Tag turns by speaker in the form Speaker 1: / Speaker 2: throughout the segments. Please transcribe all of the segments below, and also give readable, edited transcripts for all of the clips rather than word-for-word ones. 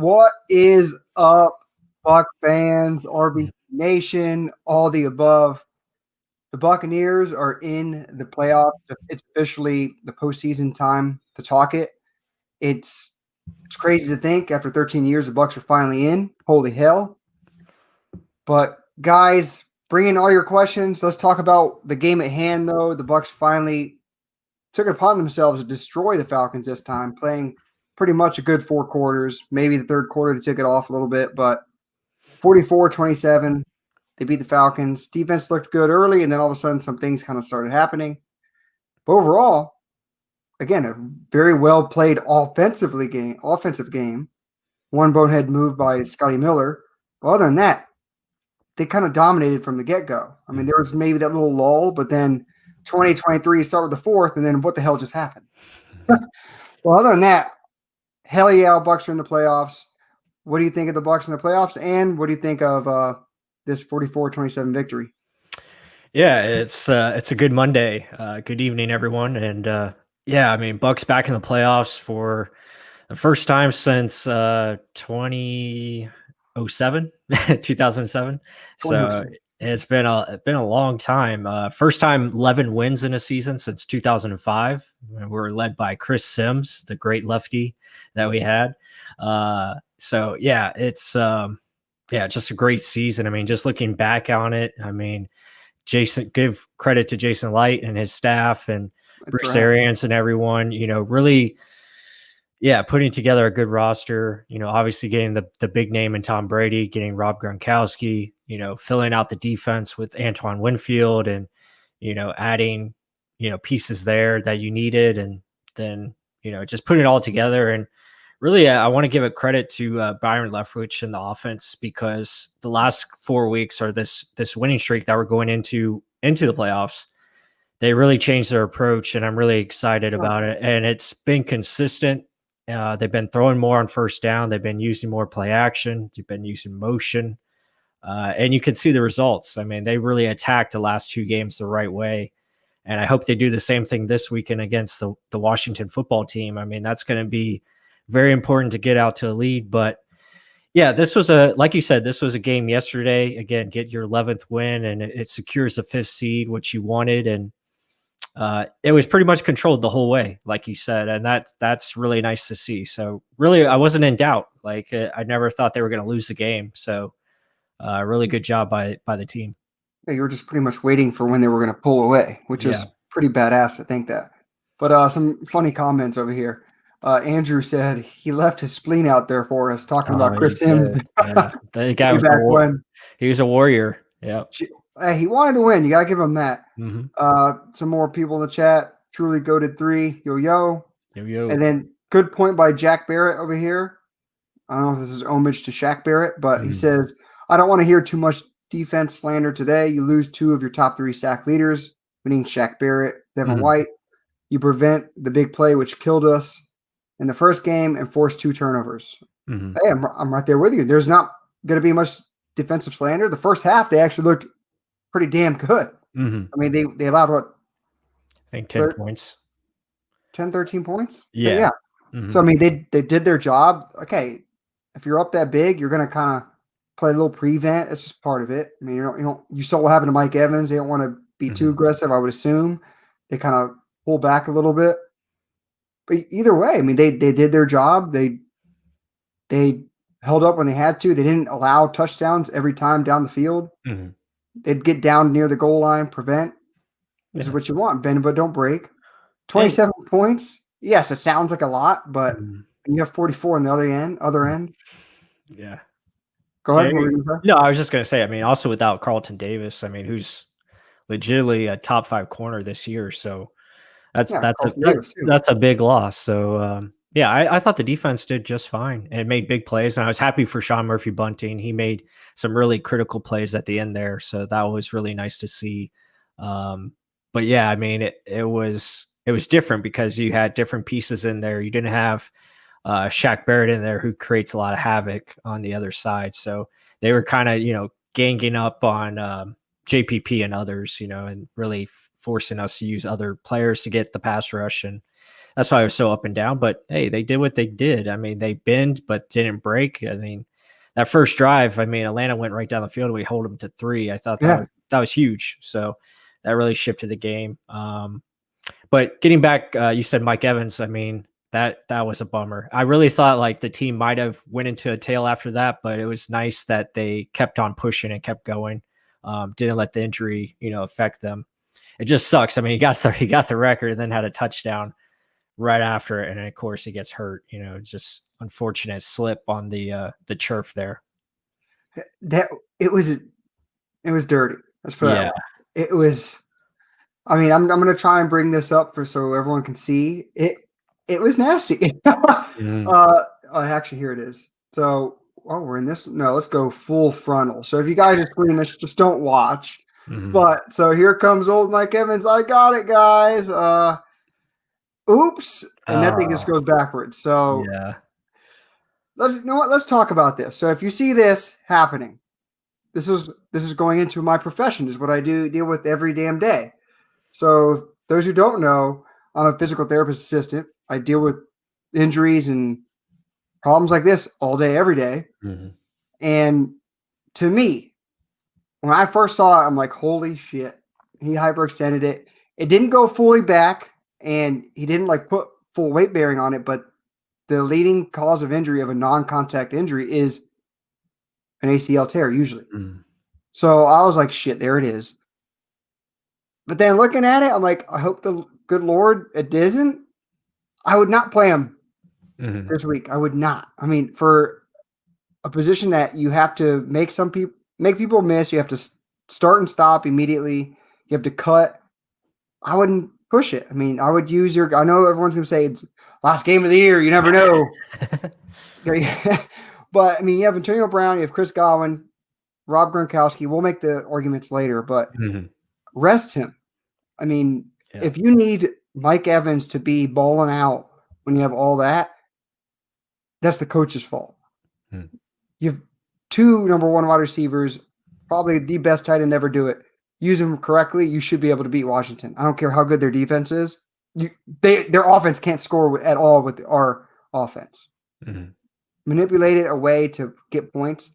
Speaker 1: What is up, Buck fans, RBT Nation, all the above? The Buccaneers are in the playoffs. It's officially the postseason time to talk it. It's crazy to think after 13 years the Bucs are finally in. Holy hell. But guys, bring in all your questions. Let's talk about the game at hand, though. The Bucs finally took it upon themselves to destroy the Falcons this time, playing pretty much a good 4 quarters. Maybe the third quarter they took it off a little bit, but 44-27, they beat the Falcons. Defense looked good early, and then all of a sudden some things kind of started happening. But overall, again, a very well played offensive game. One bonehead move by Scotty Miller. But other than that, they kind of dominated from the get-go. I mean, there was maybe that little lull, but then 2023 start with the fourth, and then what the hell just happened? Well, other than that, hell yeah, Bucs are in the playoffs. What do you think of the Bucs in the playoffs, and what do you think of this 44-27 victory?
Speaker 2: Yeah, it's a good Monday. Good evening, everyone. And yeah, I mean, Bucs back in the playoffs for the first time since 2007. So it's been a long time. First time 11 wins in a season since 2005. We're led by Chris Sims, the great lefty that we had. So yeah, it's just a great season. I mean, just looking back on it, I mean, give credit to Jason Light and his staff and Bruce Arians and everyone, really, putting together a good roster, obviously getting the big name in Tom Brady, getting Rob Gronkowski, filling out the defense with Antoine Winfield and, adding, pieces there that you needed. And then, just putting it all together. And really, I want to give a credit to Byron Leftwich and the offense, because the last 4 weeks are this winning streak that we're going into the playoffs. They really changed their approach, and I'm really excited about it. And it's been consistent. They've been throwing more on first down. They've been using more play action. They've been using motion. And you can see the results. I mean, they really attacked the last 2 games the right way. And I hope they do the same thing this weekend against the Washington football team. I mean, that's going to be very important to get out to a lead. But yeah, like you said, this was a game yesterday. Again, get your 11th win, and it secures the 5th seed, which you wanted. And it was pretty much controlled the whole way, like you said. And that's really nice to see. So really, I wasn't in doubt. Like I never thought they were going to lose the game. So really good job by the team.
Speaker 1: Yeah, you were just pretty much waiting for when they were going to pull away, which is pretty badass to think that. But some funny comments over here. Andrew said he left his spleen out there for us, talking about Chris Sims.
Speaker 2: Yeah. The guy he was a warrior. Yeah.
Speaker 1: Hey, he wanted to win. You got to give him that.
Speaker 2: Mm-hmm.
Speaker 1: Some more people in the chat. Truly goated 3. Yo.
Speaker 2: Yo.
Speaker 1: And then good point by Jack Barrett over here. I don't know if this is homage to Shaq Barrett, but he says, I don't want to hear too much defense slander today. You lose 2 of your top 3 sack leaders, meaning Shaq Barrett, Devin White. You prevent the big play, which killed us in the first game, and forced 2 turnovers. Hey, I'm right there with you. There's not going to be much defensive slander. The first half, they actually looked pretty damn good. I mean, they allowed what?
Speaker 2: I think 10 points.
Speaker 1: 10, 13 points?
Speaker 2: Yeah.
Speaker 1: So, I mean, they did their job. Okay, if you're up that big, you're going to kind of play a little prevent. It's just part of it. I mean, you saw what happened to Mike Evans. They don't want to be too aggressive, I would assume. They kind of pull back a little bit. But either way, I mean, they did their job. They held up when they had to. They didn't allow touchdowns every time down the field. They'd get down near the goal line, prevent. This is what you want, bend but don't break. 27 points. Yes, it sounds like a lot, but you have 44 on the other end.
Speaker 2: Yeah.
Speaker 1: Go ahead.
Speaker 2: No, I was just going to say, I mean, also without Carlton Davis, I mean, who's legitimately a top 5 corner this year. So that's a big loss. So I thought the defense did just fine and made big plays. And I was happy for Sean Murphy Bunting. He made some really critical plays at the end there. So that was really nice to see. But yeah, I mean, it was different because you had different pieces in there. You didn't have Shaq Barrett in there, who creates a lot of havoc on the other side. So they were kind of, ganging up on JPP and others, and really forcing us to use other players to get the pass rush. And that's why I was so up and down. But hey, they did what they did. I mean, they bend but didn't break. I mean, that first drive, I mean, Atlanta went right down the field. We hold them to 3. I thought
Speaker 1: Yeah.
Speaker 2: that was huge. So that really shifted the game. But getting back, you said Mike Evans. I mean, that was a bummer. I really thought like the team might have went into a tail after that, but it was nice that they kept on pushing and kept going. Didn't let the injury, affect them. It just sucks. I mean, he got the record and then had a touchdown right after it, and of course he gets hurt. Just unfortunate slip on the turf there.
Speaker 1: That it was dirty. Let's put it that
Speaker 2: Yeah.
Speaker 1: way. It was. I mean, I'm going to try and bring this up so everyone can see it. It was nasty. Actually, here it is. So, we're in this. No, let's go full frontal. So if you guys are squeamish, just don't watch. But so here comes old Mike Evans. I got it, guys. Oops, and that thing just goes backwards. So
Speaker 2: yeah,
Speaker 1: let's talk about this. So if you see this happening, this is going into my profession. This is what I deal with every damn day. So those who don't know, I'm a physical therapist assistant. I deal with injuries and problems like this all day, every day. And to me, when I first saw it, I'm like, holy shit. He hyperextended it. It didn't go fully back, and he didn't like put full weight bearing on it, but the leading cause of injury of a non-contact injury is an ACL tear usually. So I was like, shit, there it is. But then looking at it, I'm like, I hope the good Lord it isn't. I would not play him this week. I would not. I mean, for a position that you have to make people miss, you have to start and stop immediately. You have to cut. I wouldn't push it. I mean, I would use I know everyone's going to say it's last game of the year. You never know. But I mean, you have Antonio Brown, you have Chris Godwin, Rob Gronkowski. We'll make the arguments later, but rest him. I mean, if you need Mike Evans to be balling out when you have all that, that's the coach's fault. You have 2 number 1 wide receivers, probably the best tight end ever do it. Use them correctly, you should be able to beat Washington. I don't care how good their defense is. Their offense can't score at all with our offense. Manipulate it away to get points.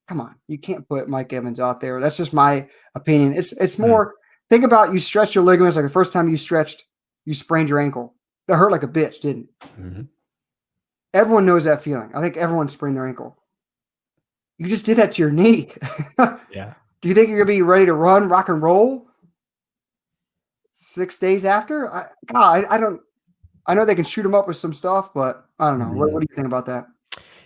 Speaker 1: Come on, you can't put Mike Evans out there. That's just my opinion. It's more. Think about you stretched your ligaments like the first time you stretched, you sprained your ankle. That hurt like a bitch, didn't it? Everyone knows that feeling. I think everyone sprained their ankle. You just did that to your knee.
Speaker 2: Yeah.
Speaker 1: Do you think you're going to be ready to run, rock and roll 6 days after? I don't. I know they can shoot him up with some stuff, but I don't know. What do you think about that?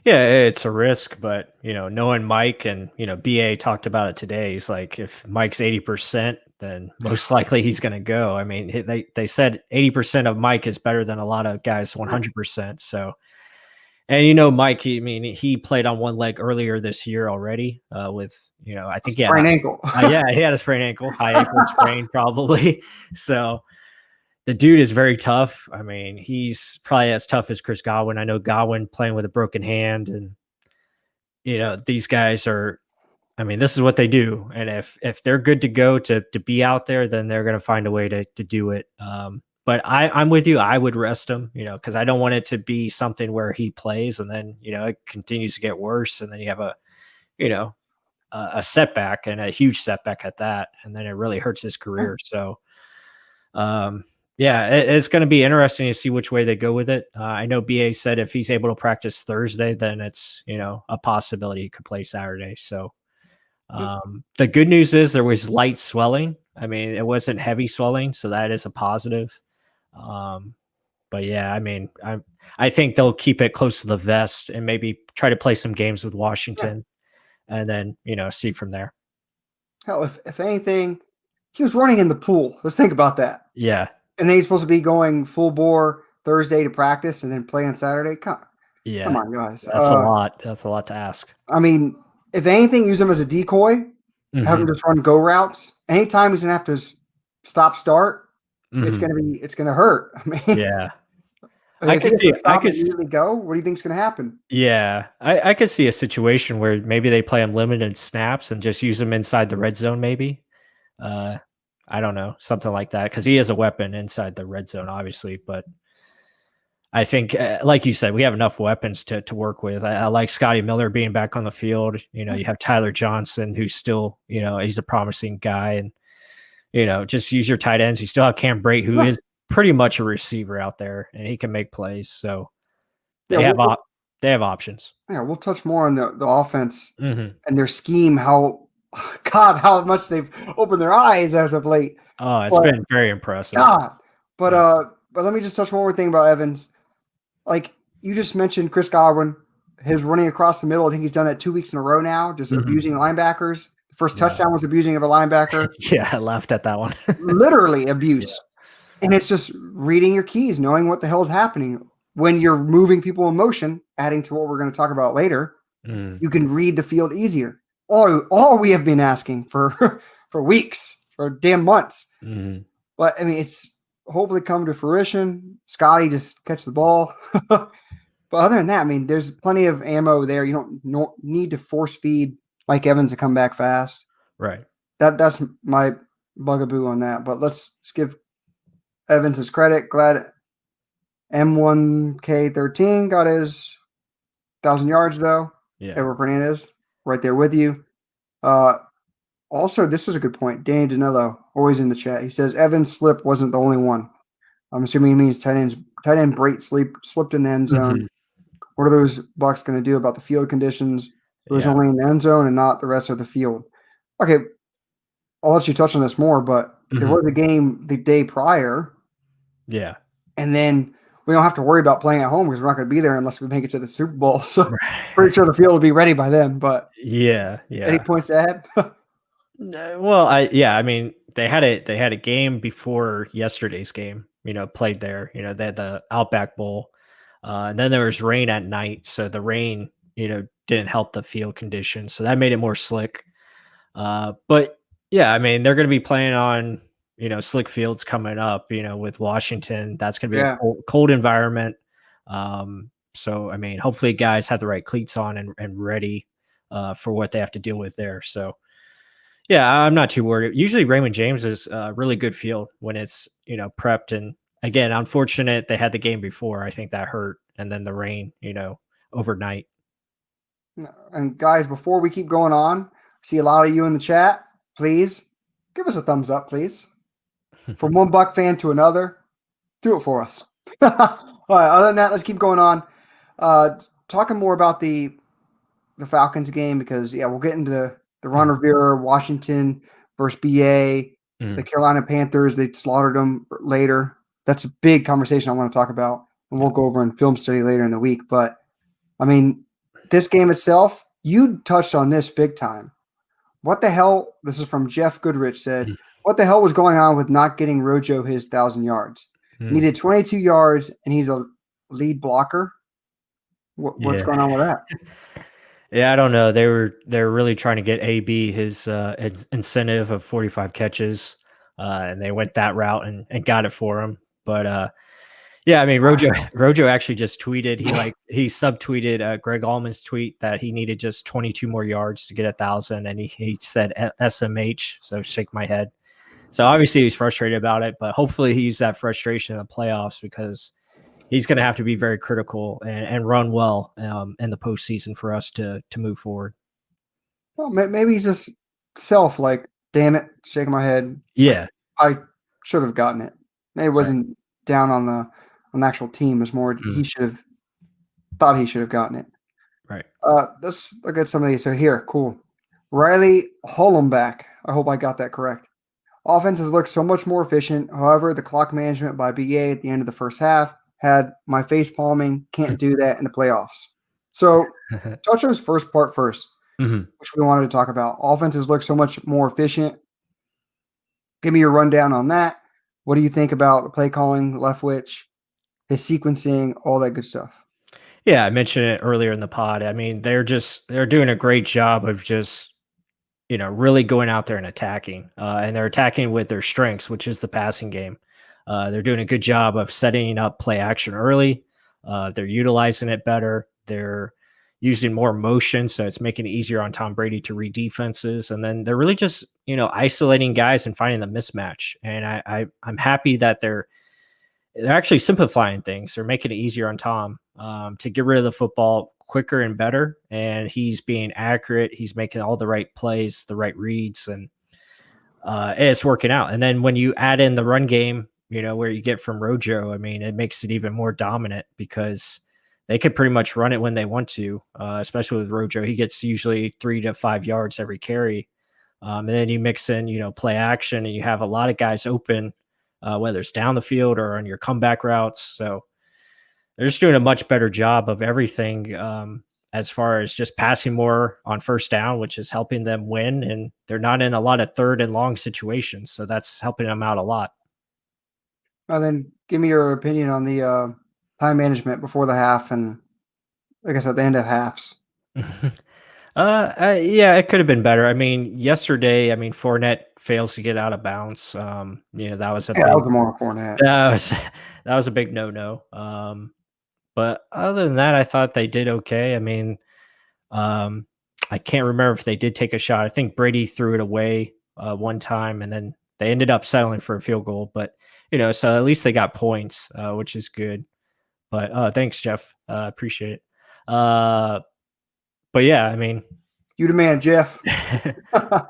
Speaker 2: Yeah, it's a risk, but knowing Mike and BA talked about it today. He's like, if Mike's 80%, then most likely he's going to go. I mean, they said 80% of Mike is better than a lot of guys 100%. So, and Mike, he played on one leg earlier this year already with I think
Speaker 1: sprained ankle.
Speaker 2: He had a sprained ankle, high ankle sprain probably. So. The dude is very tough. I mean, he's probably as tough as Chris Godwin. I know Godwin playing with a broken hand, and these guys are. I mean, this is what they do, and if they're good to go to be out there, then they're going to find a way to do it. But I'm with you. I would rest him, because I don't want it to be something where he plays and then it continues to get worse, and then you have a setback, and a huge setback at that, and then it really hurts his career. So. Yeah, it's going to be interesting to see which way they go with it. I know BA said if he's able to practice Thursday, then it's, a possibility he could play Saturday. So the good news is there was light swelling. I mean, it wasn't heavy swelling, so that is a positive. But yeah, I mean, I think they'll keep it close to the vest and maybe try to play some games with Washington and then, see from there.
Speaker 1: Hell, if anything, he was running in the pool. Let's think about that.
Speaker 2: Yeah.
Speaker 1: And then he's supposed to be going full bore Thursday to practice and then play on Saturday. Come on, guys.
Speaker 2: That's a lot. That's a lot to ask.
Speaker 1: I mean, if anything, use him as a decoy. Have him just run go routes. Anytime he's gonna have to stop start, it's gonna hurt. I mean,
Speaker 2: yeah.
Speaker 1: I could immediately go. What do you think is gonna happen?
Speaker 2: Yeah, I could see a situation where maybe they play him limited snaps and just use him inside the red zone. Maybe. I don't know, something like that, because he is a weapon inside the red zone, obviously. But I think, like you said, we have enough weapons to work with. I like Scotty Miller being back on the field. You know, you have Tyler Johnson, who's still, you know, he's a promising guy, and you know, just use your tight ends. You still have Cam Brate, who is pretty much a receiver out there, and he can make plays. So they have they have options.
Speaker 1: Yeah, we'll touch more on the offense
Speaker 2: Mm-hmm.
Speaker 1: and their scheme. How much they've opened their eyes as of late.
Speaker 2: Oh, it's been very impressive.
Speaker 1: But let me just touch one more thing about Evans. Like you just mentioned, Chris Godwin, his running across the middle. I think he's done that 2 weeks in a row now, just abusing linebackers. The first touchdown was abusing of a linebacker.
Speaker 2: Yeah, I laughed at that one.
Speaker 1: Literally abuse. Yeah. And it's just reading your keys, knowing what the hell is happening. When you're moving people in motion, adding to what we're going to talk about later, you can read the field easier. All we have been asking for weeks, for damn months. But I mean, it's hopefully come to fruition. Scotty just catch the ball. But other than that, I mean, there's plenty of ammo there. You don't need to force feed Mike Evans to come back fast.
Speaker 2: Right.
Speaker 1: That's my bugaboo on that. But let's give Evans his credit. Glad M1K13 got his 1,000 yards, though.
Speaker 2: Yeah.
Speaker 1: Edward Fernandez, right there with you. Also, this is a good point. Danny Danilo, always in the chat. He says Evans' slip wasn't the only one. I'm assuming he means tight end Brate slipped in the end zone. What are those Bucs going to do about the field conditions? It was only in the end zone and not the rest of the field. Okay, I'll let you touch on this more, but there was a game the day prior.
Speaker 2: Yeah.
Speaker 1: And then we don't have to worry about playing at home because we're not going to be there unless we make it to the Super Bowl. So pretty sure the field will be ready by then. But any points to add?
Speaker 2: Well, I mean, they had a game before yesterday's game. You know, played there. You know, they had the Outback Bowl, and then there was rain at night, so the rain, you know, didn't help the field conditions, so that made it more slick. But yeah, I mean, they're going to be playing on, you know, slick fields coming up. You know, with Washington, that's going to be a cold environment. So I mean, hopefully, guys have the right cleats on and ready for what they have to deal with there. So. Yeah, I'm not too worried. Usually Raymond James is a really good field when it's, you know, prepped. And again, unfortunate they had the game before. I think that hurt. And then the rain, you know, overnight.
Speaker 1: And guys, before we keep going on, see a lot of you in the chat. Please give us a thumbs up, please. From one Buck fan to another, do it for us. All right, other than that, let's keep going on. Talking more about the Falcons game because, we'll get into the Ron Rivera, Washington versus BA, the Carolina Panthers, they slaughtered them later. That's a big conversation I want to talk about, and we'll go over in film study later in the week. But, I mean, this game itself, you touched on this big time. What the hell, this is from Jeff Goodrich, said, what the hell was going on with not getting Rojo his 1,000 yards? Needed 22 yards, and he's a lead blocker. What's going on with that?
Speaker 2: Yeah, I don't know. They're really trying to get AB his incentive of 45 catches, and they went that route and got it for him. But yeah, I mean, Rojo actually just tweeted. He subtweeted Greg Allman's tweet that he needed just 22 more yards to get 1,000, and he said SMH. So shake my head. So obviously he's frustrated about it, but hopefully he used that frustration in the playoffs because he's going to have to be very critical and run well in the postseason for us to move forward.
Speaker 1: Well, maybe he's just like, damn it, shaking my head.
Speaker 2: Yeah,
Speaker 1: I should have gotten it. Maybe it wasn't down on the actual team. It was more he should have thought he should have gotten it.
Speaker 2: Right.
Speaker 1: Let's look at some of these. So here, cool. Riley Hollenbeck. I hope I got that correct. Offenses look so much more efficient. However, the clock management by BA at the end of the first half had my face palming. Can't do that in the playoffs. So touch on his first part first, which we wanted to talk about. Offenses look so much more efficient. Give me your rundown on that. What do you think about the play calling, Leftwich, his sequencing, all that good stuff?
Speaker 2: Yeah, I mentioned it earlier in the pod. I mean, they're doing a great job of just, you know, really going out there and attacking. And they're attacking with their strengths, which is the passing game. They're doing a good job of setting up play action early. They're utilizing it better. They're using more motion, so it's making it easier on Tom Brady to read defenses. And then they're really just, you know, isolating guys and finding the mismatch. And I'm happy that they're they're actually simplifying things. They're making it easier on Tom to get rid of the football quicker and better. And he's being accurate. He's making all the right plays, the right reads, and it's working out. And then when you add in the run game, where you get from Rojo, I mean, it makes it even more dominant because they can pretty much run it when they want to, especially with Rojo. He gets usually 3 to 5 yards every carry. And then you mix in, play action, and you have a lot of guys open, whether it's down the field or on your comeback routes. So they're just doing a much better job of everything as far as just passing more on first down, which is helping them win. And they're not in a lot of 3rd and long situations. So that's helping them out a lot.
Speaker 1: Then give me your opinion on the time management before the half and, like I said, the end of halves.
Speaker 2: Yeah, it could have been better. I mean, yesterday, Fournette fails to get out of bounds. That was a
Speaker 1: that was more Fournette.
Speaker 2: That was a big no-no. But other than that, I thought they did okay. I mean, I can't remember if they did take a shot. I think Brady threw it away one time, and then they ended up settling for a field goal. But so at least they got points, which is good. But thanks, Jeff. Appreciate it. But yeah, I mean,
Speaker 1: you the man, Jeff.
Speaker 2: Yeah,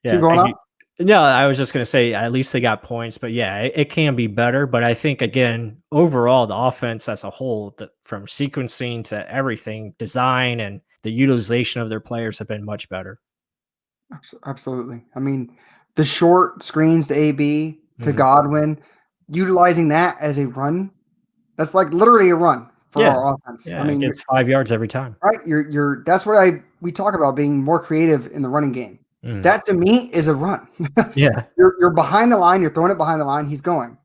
Speaker 1: keep going on.
Speaker 2: No, I was just going to say at least they got points, but yeah, it can be better. But I think again, overall, the offense as a whole, from sequencing to everything, design and the utilization of their players have been much better.
Speaker 1: Absolutely. I mean, the short screens to AB to Godwin, utilizing that as a run, that's like literally a run for our offense.
Speaker 2: Yeah, I mean, it's 5 yards every time.
Speaker 1: Right. That's what we talk about, being more creative in the running game. That to me is a run.
Speaker 2: Yeah.
Speaker 1: You're behind the line, you're throwing it behind the line, he's going.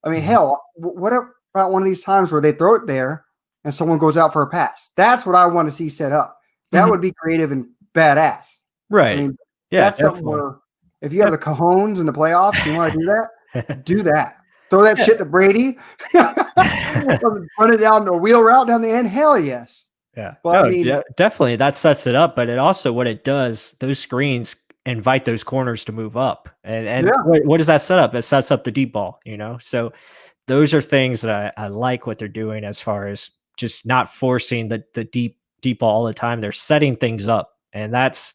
Speaker 1: I mean, hell, what about one of these times where they throw it there and someone goes out for a pass? That's what I want to see set up. That would be creative and badass.
Speaker 2: Right.
Speaker 1: I mean,
Speaker 2: yeah,
Speaker 1: that's something where if you have the cojones in the playoffs, you want to do that, do that. Throw that shit to Brady, run it down the wheel route down the end. Hell yes.
Speaker 2: Yeah,
Speaker 1: but
Speaker 2: I mean, definitely that sets it up. But it also, what it does, those screens invite those corners to move up, and what does that set up? It sets up the deep ball. So those are things that I like what they're doing as far as just not forcing the deep ball all the time. They're setting things up, and that's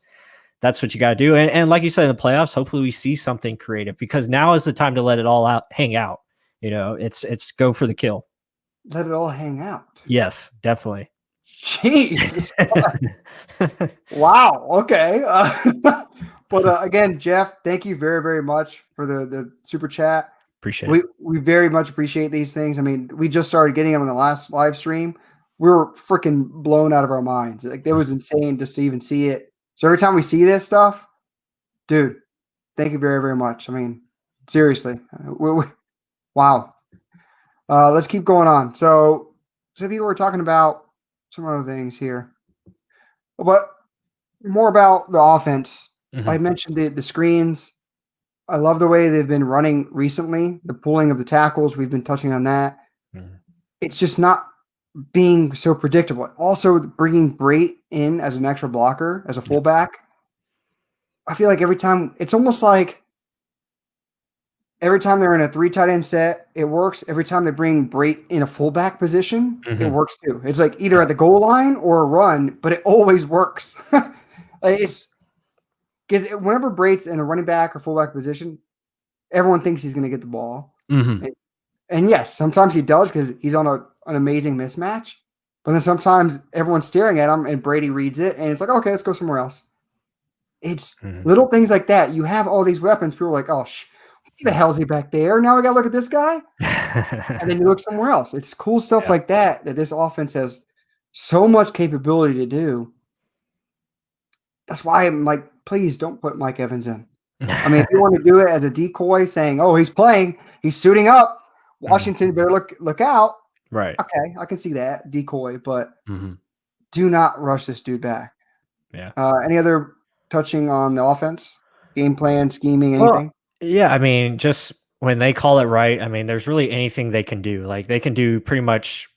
Speaker 2: what you got to do. And like you said, in the playoffs, hopefully we see something creative, because now is the time to let it all hang out. It's go for the kill.
Speaker 1: Let it all hang out.
Speaker 2: Yes, definitely.
Speaker 1: Jeez. Wow. Okay. But again, Jeff, thank you very, very much for the super chat.
Speaker 2: Appreciate it.
Speaker 1: We very much appreciate these things. I mean, we just started getting them on the last live stream. We were freaking blown out of our minds. Like, it was insane just to even see it. So every time we see this stuff, dude, thank you very, very much. I mean, seriously. Wow. Let's keep going on. So people were talking about some other things here, but more about the offense. I mentioned the screens. I love the way they've been running recently. The pulling of the tackles, we've been touching on that. It's just not being so predictable. Also, bringing Brait in as an extra blocker, as a fullback. I feel like every time, it's almost like every time they're in a 3 tight end set, it works. Every time they bring Brait in a fullback position, it works too. It's like either at the goal line or a run, but it always works. It's because whenever Brait's in a running back or fullback position, everyone thinks he's going to get the ball. And yes, sometimes he does because he's on an amazing mismatch. But then sometimes everyone's staring at him and Brady reads it and it's like, okay, let's go somewhere else. It's little things like that. You have all these weapons. People are like, oh, what the hell is he back there? Now we got to look at this guy. And then you look somewhere else. It's cool stuff like that this offense has so much capability to do. That's why I'm like, please don't put Mike Evans in. I mean, if you want to do it as a decoy saying, oh, he's playing, he's suiting up, Washington better look out.
Speaker 2: Right.
Speaker 1: Okay, I can see that decoy, but do not rush this dude back.
Speaker 2: Yeah.
Speaker 1: Any other touching on the offense, game plan, scheming, anything?
Speaker 2: Yeah, I mean, just when they call it right, I mean, there's really anything they can do. Like, they can do pretty much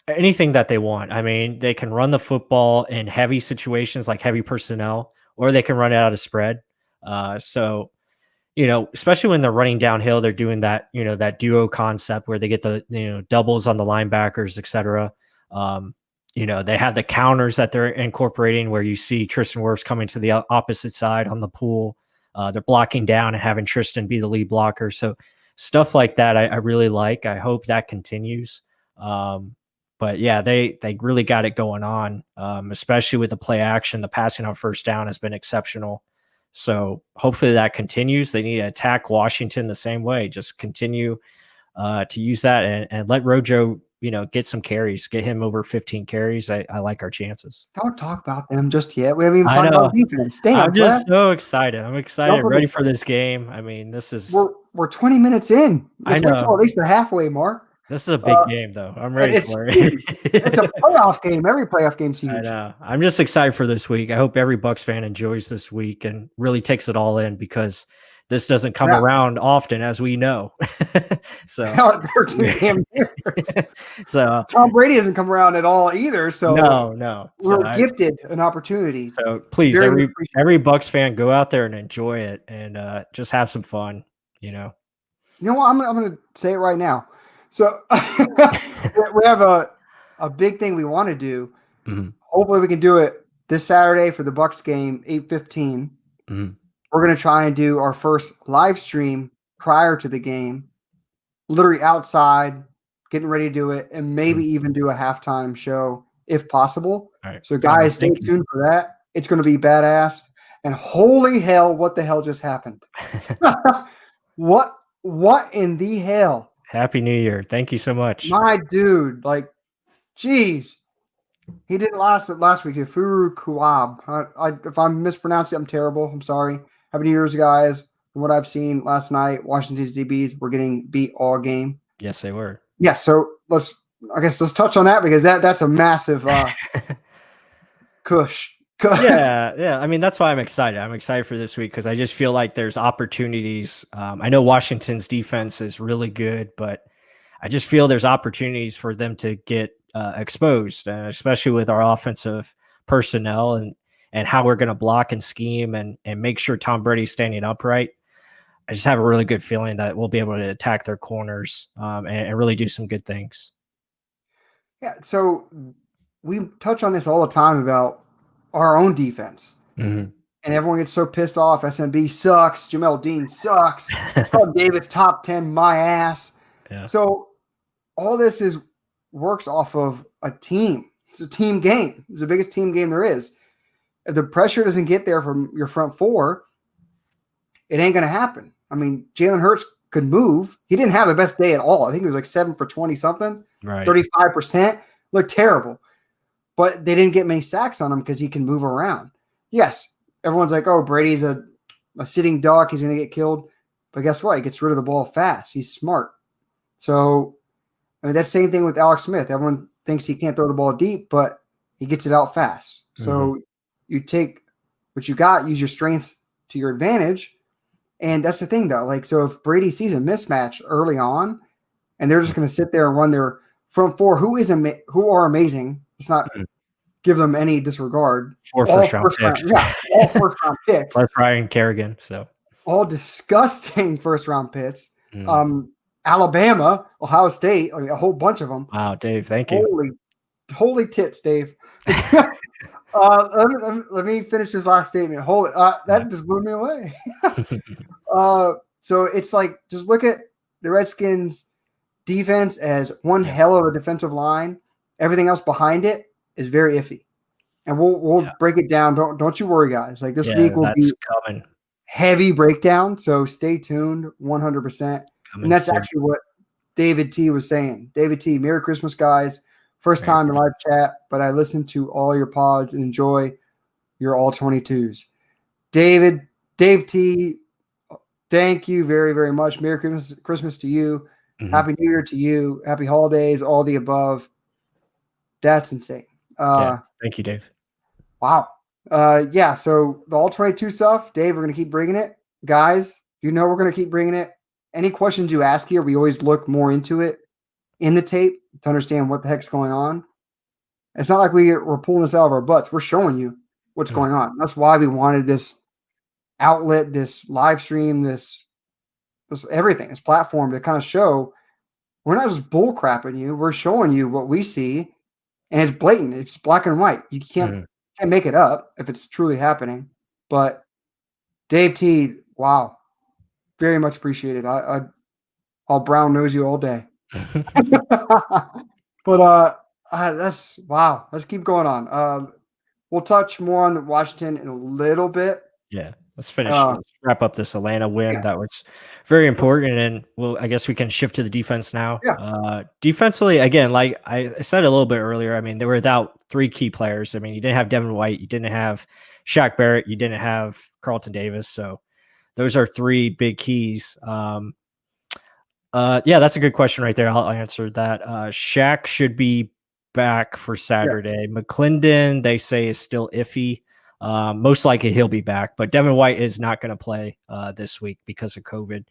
Speaker 2: anything that they want. I mean, they can run the football in heavy situations, like heavy personnel, or they can run it out of spread. So especially when they're running downhill, they're doing that, that duo concept where they get the, doubles on the linebackers, etc. Um, they have the counters that they're incorporating where you see Tristan Wirfs coming to the opposite side on the pool. They're blocking down and having Tristan be the lead blocker. So stuff like that, I really like. I hope that continues. But yeah, they really got it going on, especially with the play action. The passing on first down has been exceptional. So hopefully that continues. They need to attack Washington the same way. Just continue to use that and let Rojo, get some carries, get him over 15 carries. I like our chances.
Speaker 1: Don't talk about them just yet. We haven't even
Speaker 2: I
Speaker 1: talked
Speaker 2: know.
Speaker 1: about defense. Stay
Speaker 2: I'm
Speaker 1: on
Speaker 2: just
Speaker 1: Flash.
Speaker 2: so excited. I'm excited, ready for this game. I mean, this is
Speaker 1: we're 20 minutes in. Let's wait till at least the halfway mark.
Speaker 2: This is a big game, though. I'm ready for it.
Speaker 1: It's a playoff game. Every playoff game's huge.
Speaker 2: I know. I'm just excited for this week. I hope every Bucs fan enjoys this week and really takes it all in because this doesn't come around often, as we know. So,
Speaker 1: 13 damn years.
Speaker 2: So
Speaker 1: Tom Brady doesn't come around at all either. So
Speaker 2: no.
Speaker 1: We're gifted an opportunity.
Speaker 2: So please, every Bucs fan, go out there and enjoy it and just have some fun. You know
Speaker 1: what? I'm gonna say it right now. So we have a big thing we want to do.
Speaker 2: Mm-hmm.
Speaker 1: Hopefully we can do it this Saturday for the Bucs game, 8:15.
Speaker 2: Mm-hmm.
Speaker 1: We're going to try and do our first live stream prior to the game, literally outside, getting ready to do it, and maybe even do a halftime show if possible.
Speaker 2: All right.
Speaker 1: So guys, stay tuned for that. It's going to be badass. And holy hell, what the hell just happened? What in the hell?
Speaker 2: Happy New Year. Thank you so much.
Speaker 1: My dude, geez. He did last week. Furu Kuab. If I'm mispronouncing it, I'm terrible. I'm sorry. Happy New Year's, guys. From what I've seen last night, Washington's DBs were getting beat all game.
Speaker 2: Yes, they were.
Speaker 1: Yeah, so let's touch on that because that's a massive cush.
Speaker 2: Yeah. I mean, that's why I'm excited. I'm excited for this week because I just feel like there's opportunities. I know Washington's defense is really good, but I just feel there's opportunities for them to get exposed, especially with our offensive personnel and how we're going to block and scheme and make sure Tom Brady's standing upright. I just have a really good feeling that we'll be able to attack their corners and really do some good things.
Speaker 1: Yeah, so we touch on this all the time about our own defense.
Speaker 2: Mm-hmm.
Speaker 1: And everyone gets so pissed off. SMB sucks. Jamel Dean sucks. David's top 10, my ass.
Speaker 2: Yeah.
Speaker 1: So all this works off of a team. It's a team game. It's the biggest team game there is. If the pressure doesn't get there from your front four, it ain't going to happen. I mean, Jalen Hurts could move. He didn't have the best day at all. I think it was 7 for 20 something,
Speaker 2: right?
Speaker 1: 35%. Looked terrible. But they didn't get many sacks on him because he can move around. Yes, everyone's like, oh, Brady's a sitting duck. He's going to get killed. But guess what? He gets rid of the ball fast. He's smart. So, I mean, that's the same thing with Alex Smith. Everyone thinks he can't throw the ball deep, but he gets it out fast. So you take what you got, use your strengths to your advantage. And that's the thing, though. So if Brady sees a mismatch early on and they're just going to sit there and run their front four, who are amazing. Let's not give them any disregard.
Speaker 2: All first-round picks.
Speaker 1: All first-round picks.
Speaker 2: Like Ryan Kerrigan. So all
Speaker 1: disgusting first-round picks. Alabama, Ohio State, a whole bunch of them.
Speaker 2: Wow, Dave, thank you.
Speaker 1: Holy tits, Dave. Let me finish this last statement. That just blew me away. So it's just look at the Redskins' defense as one hell of a defensive line. Everything else behind it is very iffy, and we'll break it down. Don't you worry, guys. This week will be
Speaker 2: coming.
Speaker 1: Heavy breakdown. So stay tuned, 100%. And that's actually what David T was saying. David T, Merry Christmas, guys. First time in live chat, but I listen to all your pods and enjoy your all 22s. Dave T, thank you very, very much. Merry Christmas to you. Mm-hmm. Happy New Year to you. Happy holidays, all the above. That's insane.
Speaker 2: Thank you, Dave.
Speaker 1: Wow. So the all 22 stuff, Dave, we're going to keep bringing it. Guys, we're going to keep bringing it. Any questions you ask here, we always look more into it in the tape to understand what the heck's going on. It's not like we're pulling this out of our butts. We're showing you what's going on. That's why we wanted this outlet, this live stream, this everything, this platform to kind of show we're not just bull crapping you. We're showing you what we see, and it's blatant. It's black and white. You can't make it up if it's truly happening. But Dave T, wow, very much appreciated. I'll brown nose you all day. But that's wow. Let's keep going on. We'll touch more on the Washington in a little bit.
Speaker 2: Yeah, let's wrap up this Atlanta win. That was very important, and I guess we can shift to the defense now. Defensively, again, like I said a little bit earlier, I mean, they were without 3 key players. I mean, you didn't have Devin White, you didn't have Shaq Barrett, you didn't have Carlton Davis. So those are 3 big keys. Yeah, that's a good question right there. I'll answer that. Shaq should be back for Saturday. McClendon, they say, is still iffy. Most likely he'll be back, but Devin White is not going to play this week because of COVID.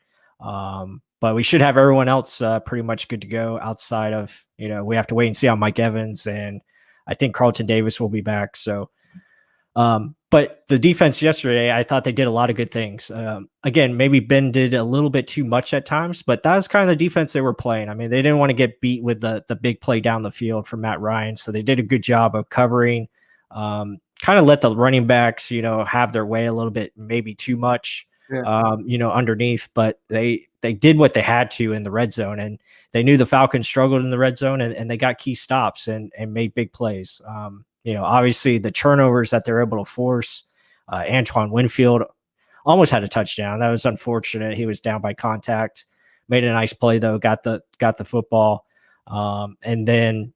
Speaker 2: But we should have everyone else pretty much good to go outside of, we have to wait and see on Mike Evans, and I think Carlton Davis will be back. So, but the defense yesterday, I thought they did a lot of good things. Again, maybe Ben did a little bit too much at times, but that was kind of the defense they were playing. I mean, they didn't want to get beat with the big play down the field from Matt Ryan. So they did a good job of covering, kind of let the running backs, have their way a little bit, maybe too much, underneath, but they did what they had to in the red zone, and they knew the Falcons struggled in the red zone, and they got key stops and made big plays. Obviously the turnovers that they're able to force, Antoine Winfield almost had a touchdown. That was unfortunate. He was down by contact, made a nice play though, got the football. And then,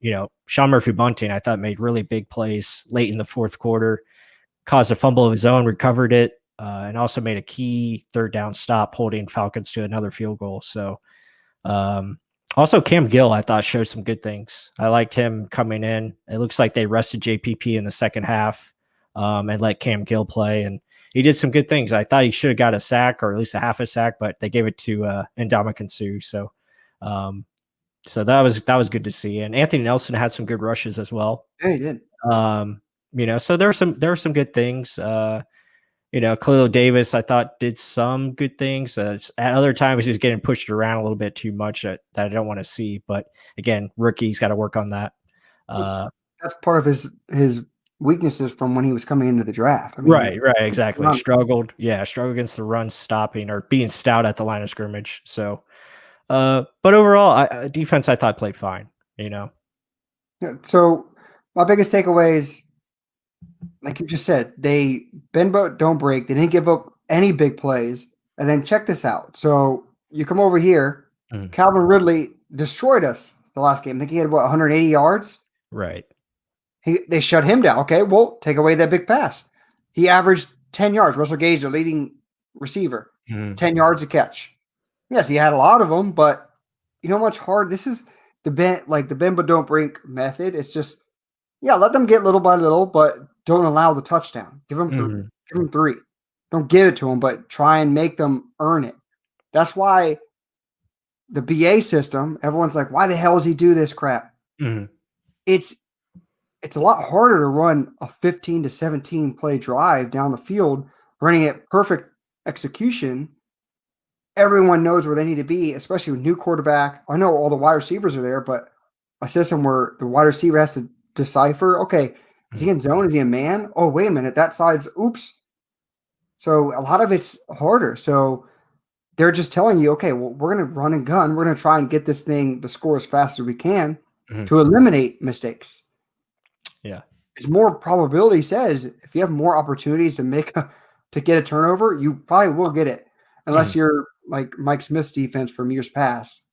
Speaker 2: Sean Murphy-Bunting, I thought, made really big plays late in the fourth quarter, caused a fumble of his own, recovered it, and also made a key 3rd down stop, holding Falcons to another field goal. So, also Cam Gill, I thought, showed some good things. I liked him coming in. It looks like they rested JPP in the second half, and let Cam Gill play, and he did some good things. I thought he should have got a sack, or at least a half a sack, but they gave it to Ndamukong Suh. So, so that was good to see. And Anthony Nelson had some good rushes as well.
Speaker 1: Yeah, he did.
Speaker 2: So there were some good things. Khalil Davis, I thought, did some good things. At other times, he was getting pushed around a little bit too much that I don't want to see. But again, rookie's got to work on that.
Speaker 1: That's part of his weaknesses from when he was coming into the draft.
Speaker 2: I mean, right, exactly. Struggled against the run stopping or being stout at the line of scrimmage. So, but overall, defense I thought played fine. Yeah,
Speaker 1: so my biggest takeaway is, like you just said, they bend but don't break. They didn't give up any big plays. And then check this out. So you come over here. Calvin Ridley destroyed us the last game. I think he had 180 yards.
Speaker 2: Right.
Speaker 1: They shut him down. Okay, well, take away that big pass. He averaged 10 yards. Russell Gage, the leading receiver, 10 yards a catch. Yes, he had a lot of them, but you know how much hard this is. The bend but don't break method. It's just, let them get little by little, but don't allow the touchdown. Give them give them 3. Don't give it to them, but try and make them earn it. That's why the BA system, everyone's like, why the hell does he do this crap? It's a lot harder to run a 15 to 17 play drive down the field, running it perfect execution. Everyone knows where they need to be, especially with new quarterback. I know all the wide receivers are there, but a system where the wide receiver has to decipher, okay, is he in zone? Is he a man? Oh, wait a minute. That side's oops. So a lot of it's harder. So they're just telling you, okay, well, we're going to run and gun. We're going to try and get this thing to score as fast as we can to eliminate mistakes.
Speaker 2: Yeah.
Speaker 1: It's more probability says if you have more opportunities to get a turnover, you probably will get it. Unless you're like Mike Smith's defense from years past.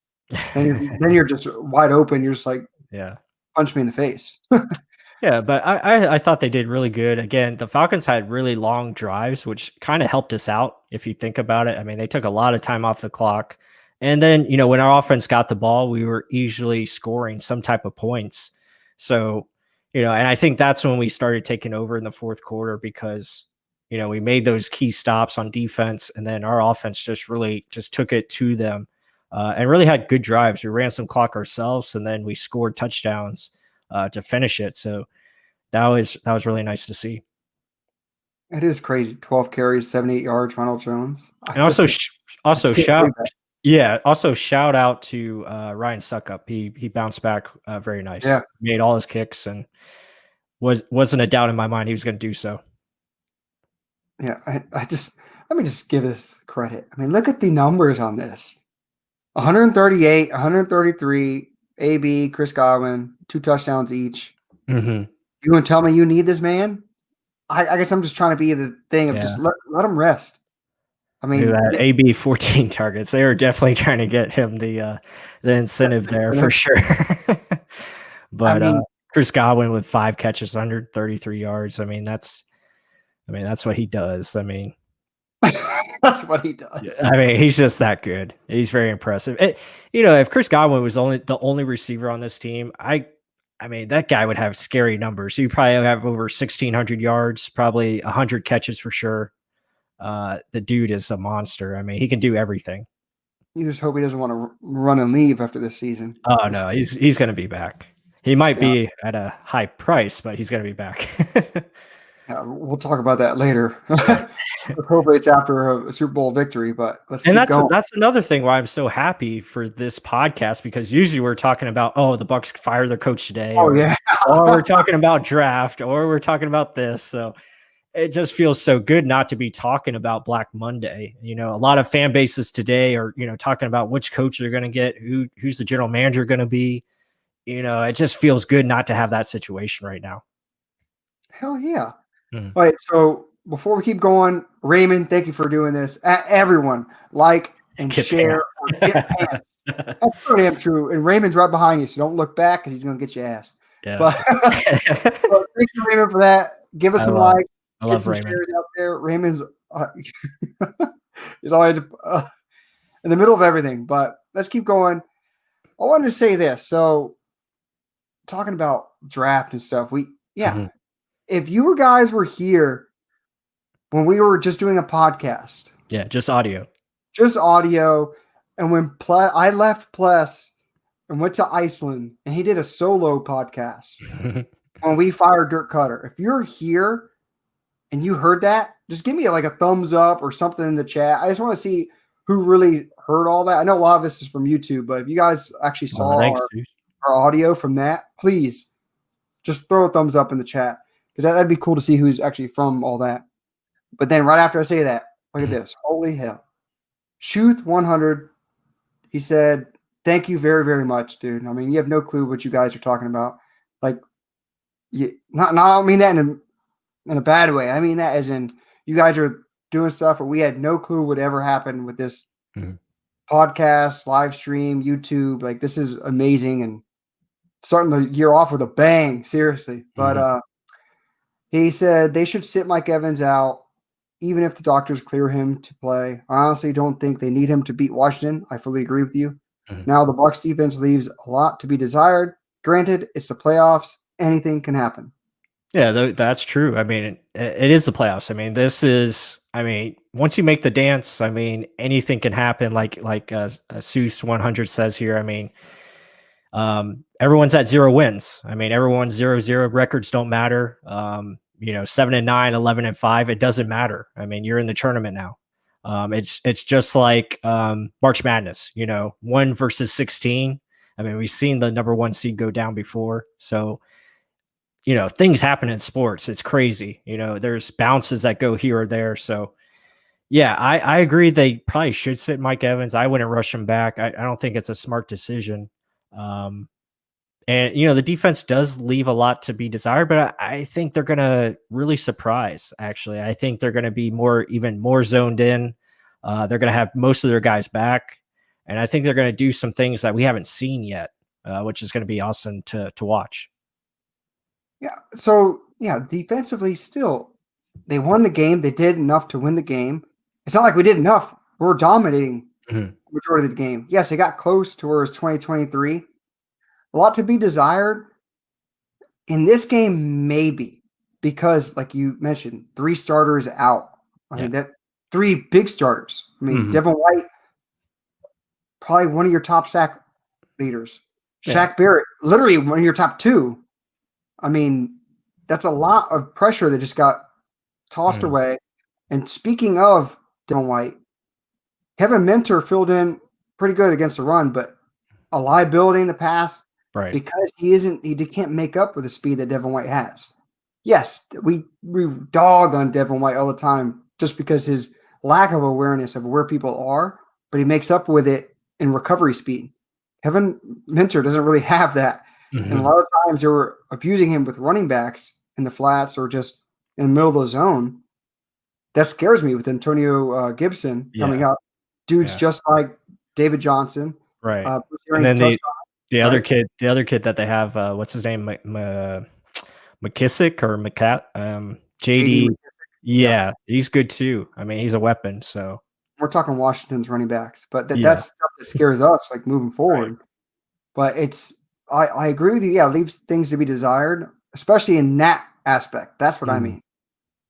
Speaker 1: Then you're just wide open. You're just like, punch me in the face.
Speaker 2: Yeah, but I thought they did really good. Again, the Falcons had really long drives, which kind of helped us out if you think about it. I mean, they took a lot of time off the clock. And then, when our offense got the ball, we were easily scoring some type of points. So, and I think that's when we started taking over in the fourth quarter because, we made those key stops on defense, and then our offense just really just took it to them and really had good drives. We ran some clock ourselves, and then we scored touchdowns to finish it. So that was really nice to see.
Speaker 1: It is crazy. 12 carries, 78 yards, Ronald Jones.
Speaker 2: And also shout out to Ryan Suckup. He bounced back very nice.
Speaker 1: Yeah.
Speaker 2: Made all his kicks and wasn't a doubt in my mind he was going to do so.
Speaker 1: Yeah, let me just give this credit. I mean, look at the numbers on this. 138, 133, AB, Chris Godwin, 2 touchdowns each.
Speaker 2: Mm-hmm.
Speaker 1: You want to tell me you need this man? I guess I'm just trying to be the thing of just let him rest. I mean,
Speaker 2: that AB 14 targets. They were definitely trying to get him the incentive there for sure. But I mean, Chris Godwin with 5 catches, 133 yards. I mean, that's what he does. I mean,
Speaker 1: that's what he does.
Speaker 2: I mean, he's just that good. He's very impressive. If Chris Godwin was the only receiver on this team, I mean, that guy would have scary numbers. He'd probably have over 1,600 yards, probably 100 catches for sure. The dude is a monster. I mean, he can do everything.
Speaker 1: You just hope he doesn't want to run and leave after this season.
Speaker 2: Oh no, he's going to be back. He might be at a high price, but he's going to be back.
Speaker 1: Yeah, we'll talk about that later. Hopefully it's after a Super Bowl victory, but let's keep going.
Speaker 2: That's another thing why I'm so happy for this podcast, because usually we're talking about, the Bucs fire their coach today.
Speaker 1: Oh,
Speaker 2: or we're talking about draft, or we're talking about this. So it just feels so good not to be talking about Black Monday. A lot of fan bases today are, talking about which coach they're going to get, who's the general manager going to be. It just feels good not to have that situation right now.
Speaker 1: Hell yeah. All right, so before we keep going, Raymond, thank you for doing this. Everyone, like and share. Get pants. That's so damn true. And Raymond's right behind you, so don't look back because he's going to get your ass.
Speaker 2: Yeah.
Speaker 1: But thank you, Raymond, for that. Give us some likes.
Speaker 2: I love
Speaker 1: some
Speaker 2: Raymond.
Speaker 1: shares out there. Raymond's is always in the middle of everything. But let's keep going. I wanted to say this. So, talking about draft and stuff, if you guys were here when we were just doing a podcast,
Speaker 2: just audio,
Speaker 1: and when I left Pless and went to Iceland, and he did a solo podcast when we fired Dirk Cutter. If you're here and you heard that, just give me like a thumbs up or something in the chat. I just want to see who really heard all that. I know a lot of this is from YouTube, but if you guys actually saw our audio from that, please just throw a thumbs up in the chat. Because that'd be cool to see who's actually from all that. But then right after I say that, look at this. Holy hell. Shoot100, he said, thank you very, very much, dude. I mean, you have no clue what you guys are talking about. Like, I don't mean that in a bad way. I mean that as in you guys are doing stuff where we had no clue would ever happen with this podcast, live stream, YouTube. Like, this is amazing and starting the year off with a bang, seriously. But he said they should sit Mike Evans out, even if the doctors clear him to play. I honestly don't think they need him to beat Washington. I fully agree with you. Now the Bucs defense leaves a lot to be desired. Granted, it's the playoffs. Anything can happen.
Speaker 2: Yeah, that's true. I mean, it is the playoffs. I mean, once you make the dance, I mean, anything can happen. Like Seuss 100 says here. I mean, everyone's at 0 wins. I mean, everyone's 0-0. Records don't matter. 7-9, 11-5. It doesn't matter. I mean, you're in the tournament now. It's just like March Madness. 1 versus 16. I mean, we've seen the number 1 seed go down before. So, things happen in sports. It's crazy. There's bounces that go here or there. So, yeah, I agree. They probably should sit Mike Evans. I wouldn't rush him back. I don't think it's a smart decision. And the defense does leave a lot to be desired, but I think they're going to really surprise. Actually, I think they're going to be even more zoned in. They're going to have most of their guys back, and I think they're going to do some things that we haven't seen yet, which is going to be awesome to watch.
Speaker 1: Yeah. So defensively, still they won the game. They did enough to win the game. It's not like we did enough. We were dominating the majority of the game. Yes, they got close towards 2023. A lot to be desired. In this game, maybe, because like you mentioned, 3 starters out. I mean, that 3 big starters. I mean, Devin White, probably one of your top sack leaders. Shaq Barrett, literally one of your top 2. I mean, that's a lot of pressure that just got tossed away. And speaking of Devin White, Kevin Minter filled in pretty good against the run, but a liability in the pass because he can't make up with the speed that Devin White has. Yes, we dog on Devin White all the time just because his lack of awareness of where people are, but he makes up with it in recovery speed. Kevin Minter doesn't really have that. And a lot of times they were abusing him with running backs in the flats or just in the middle of the zone. That scares me with Antonio Gibson coming up. Dude's just like David Johnson.
Speaker 2: Right. And then the other kid that they have, what's his name? McKissick or JD. Yeah, he's good too. I mean, he's a weapon. So
Speaker 1: we're talking Washington's running backs, but that's stuff that scares us, like moving forward. But I agree with you. Yeah, leaves things to be desired, especially in that aspect. That's what I mean.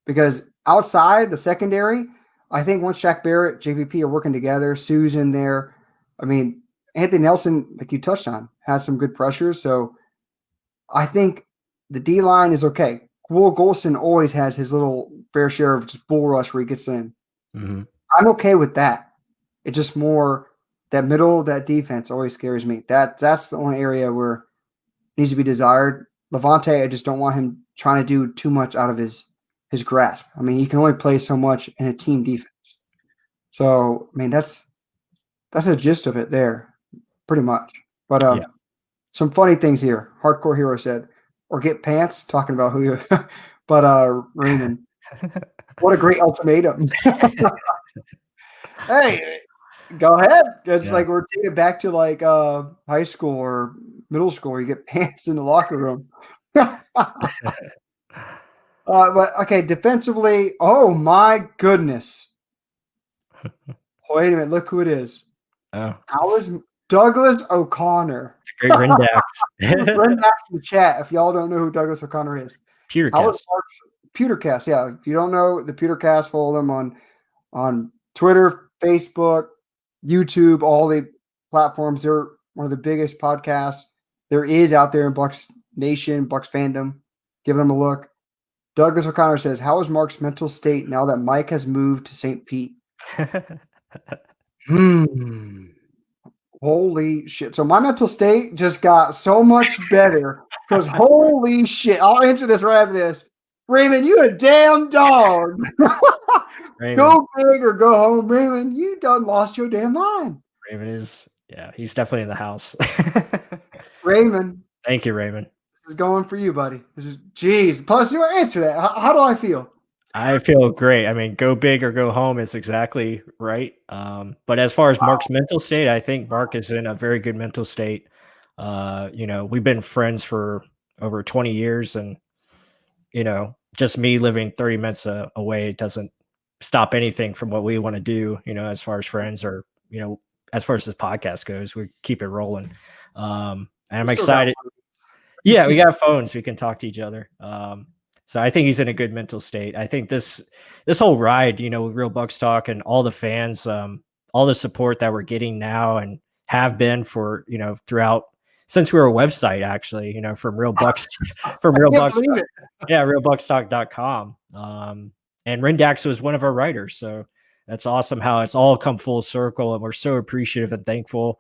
Speaker 1: Because outside the secondary, I think once Shaq Barrett, JPP are working together, Sue's in there. I mean, Anthony Nelson, like you touched on, had some good pressures. So I think the D-line is okay. Will Golson always has his little fair share of just bull rush where he gets in. I'm okay with that. It's just more that middle, that defense always scares me. That's the only area where it needs to be desired. Levante, I just don't want him trying to do too much out of his grasp. I mean, he can only play so much in a team defense. So, I mean, that's the gist of it there, pretty much. But some funny things here. Hardcore Hero said, or get pants, talking about who you but Raymond. What a great ultimatum. Hey, go ahead. It's like we're taking it back to like high school or middle school where you get pants in the locker room. But okay, defensively, oh my goodness. Wait a minute, look who it is.
Speaker 2: Oh.
Speaker 1: How is Douglas O'Connor?
Speaker 2: Great Rendax.
Speaker 1: Rendax in the chat if y'all don't know who Douglas O'Connor is. Pewtercast, yeah. If you don't know the Pewtercast, follow them on Twitter, Facebook, YouTube, all the platforms. They're one of the biggest podcasts there is out there in Bucs Nation, Bucs fandom. Give them a look. Douglas O'Connor says, how is Mark's mental state now that Mike has moved to St. Pete? Holy shit. So my mental state just got so much better because holy shit. I'll answer this right after this. Raymond, you a damn dog. Go big or go home. Raymond, you done lost your damn mind.
Speaker 2: Raymond is, he's definitely in the house.
Speaker 1: Raymond.
Speaker 2: Thank you, Raymond.
Speaker 1: This is going for you, buddy. This is, geez. Plus, you answer that. How do I feel?
Speaker 2: I feel great. I mean, go big or go home is exactly right. But as far as Mark's mental state, I think Mark is in a very good mental state. We've been friends for over 20 years and, just me living 30 minutes away doesn't stop anything from what we want to do, as far as friends or, as far as this podcast goes, we keep it rolling. And I'm excited. Yeah, we got phones. We can talk to each other. So I think he's in a good mental state. I think this whole ride, with Real Bucs Talk and all the fans, all the support that we're getting now and have been for, throughout since we were a website, actually, from Real Bucs, realbucstalk.com. And Rendax was one of our writers. So that's awesome how it's all come full circle. And we're so appreciative and thankful.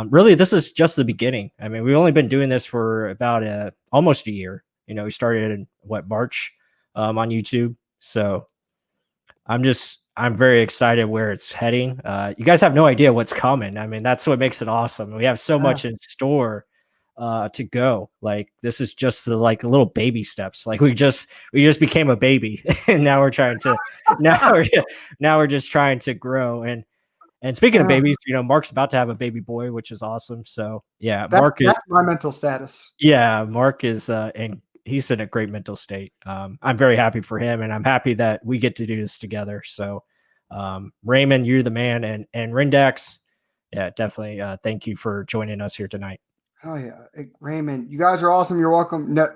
Speaker 2: Really, this is just the beginning. I mean, we've only been doing this for about almost a year. We started in March on YouTube. So I'm very excited where it's heading. You guys have no idea what's coming. I mean, that's what makes it awesome. We have so much in store to go. Like this is just the little baby steps. Like we just became a baby and now we're trying to now we're just trying to grow. And speaking of babies, Mark's about to have a baby boy, which is awesome. So yeah, that's
Speaker 1: my mental status.
Speaker 2: Yeah, Mark is and he's in a great mental state. I'm very happy for him, and I'm happy that we get to do this together. So, Raymond, you're the man, and Rendax, yeah, definitely. Thank you for joining us here tonight.
Speaker 1: Oh yeah, hey, Raymond, you guys are awesome. You're welcome. No,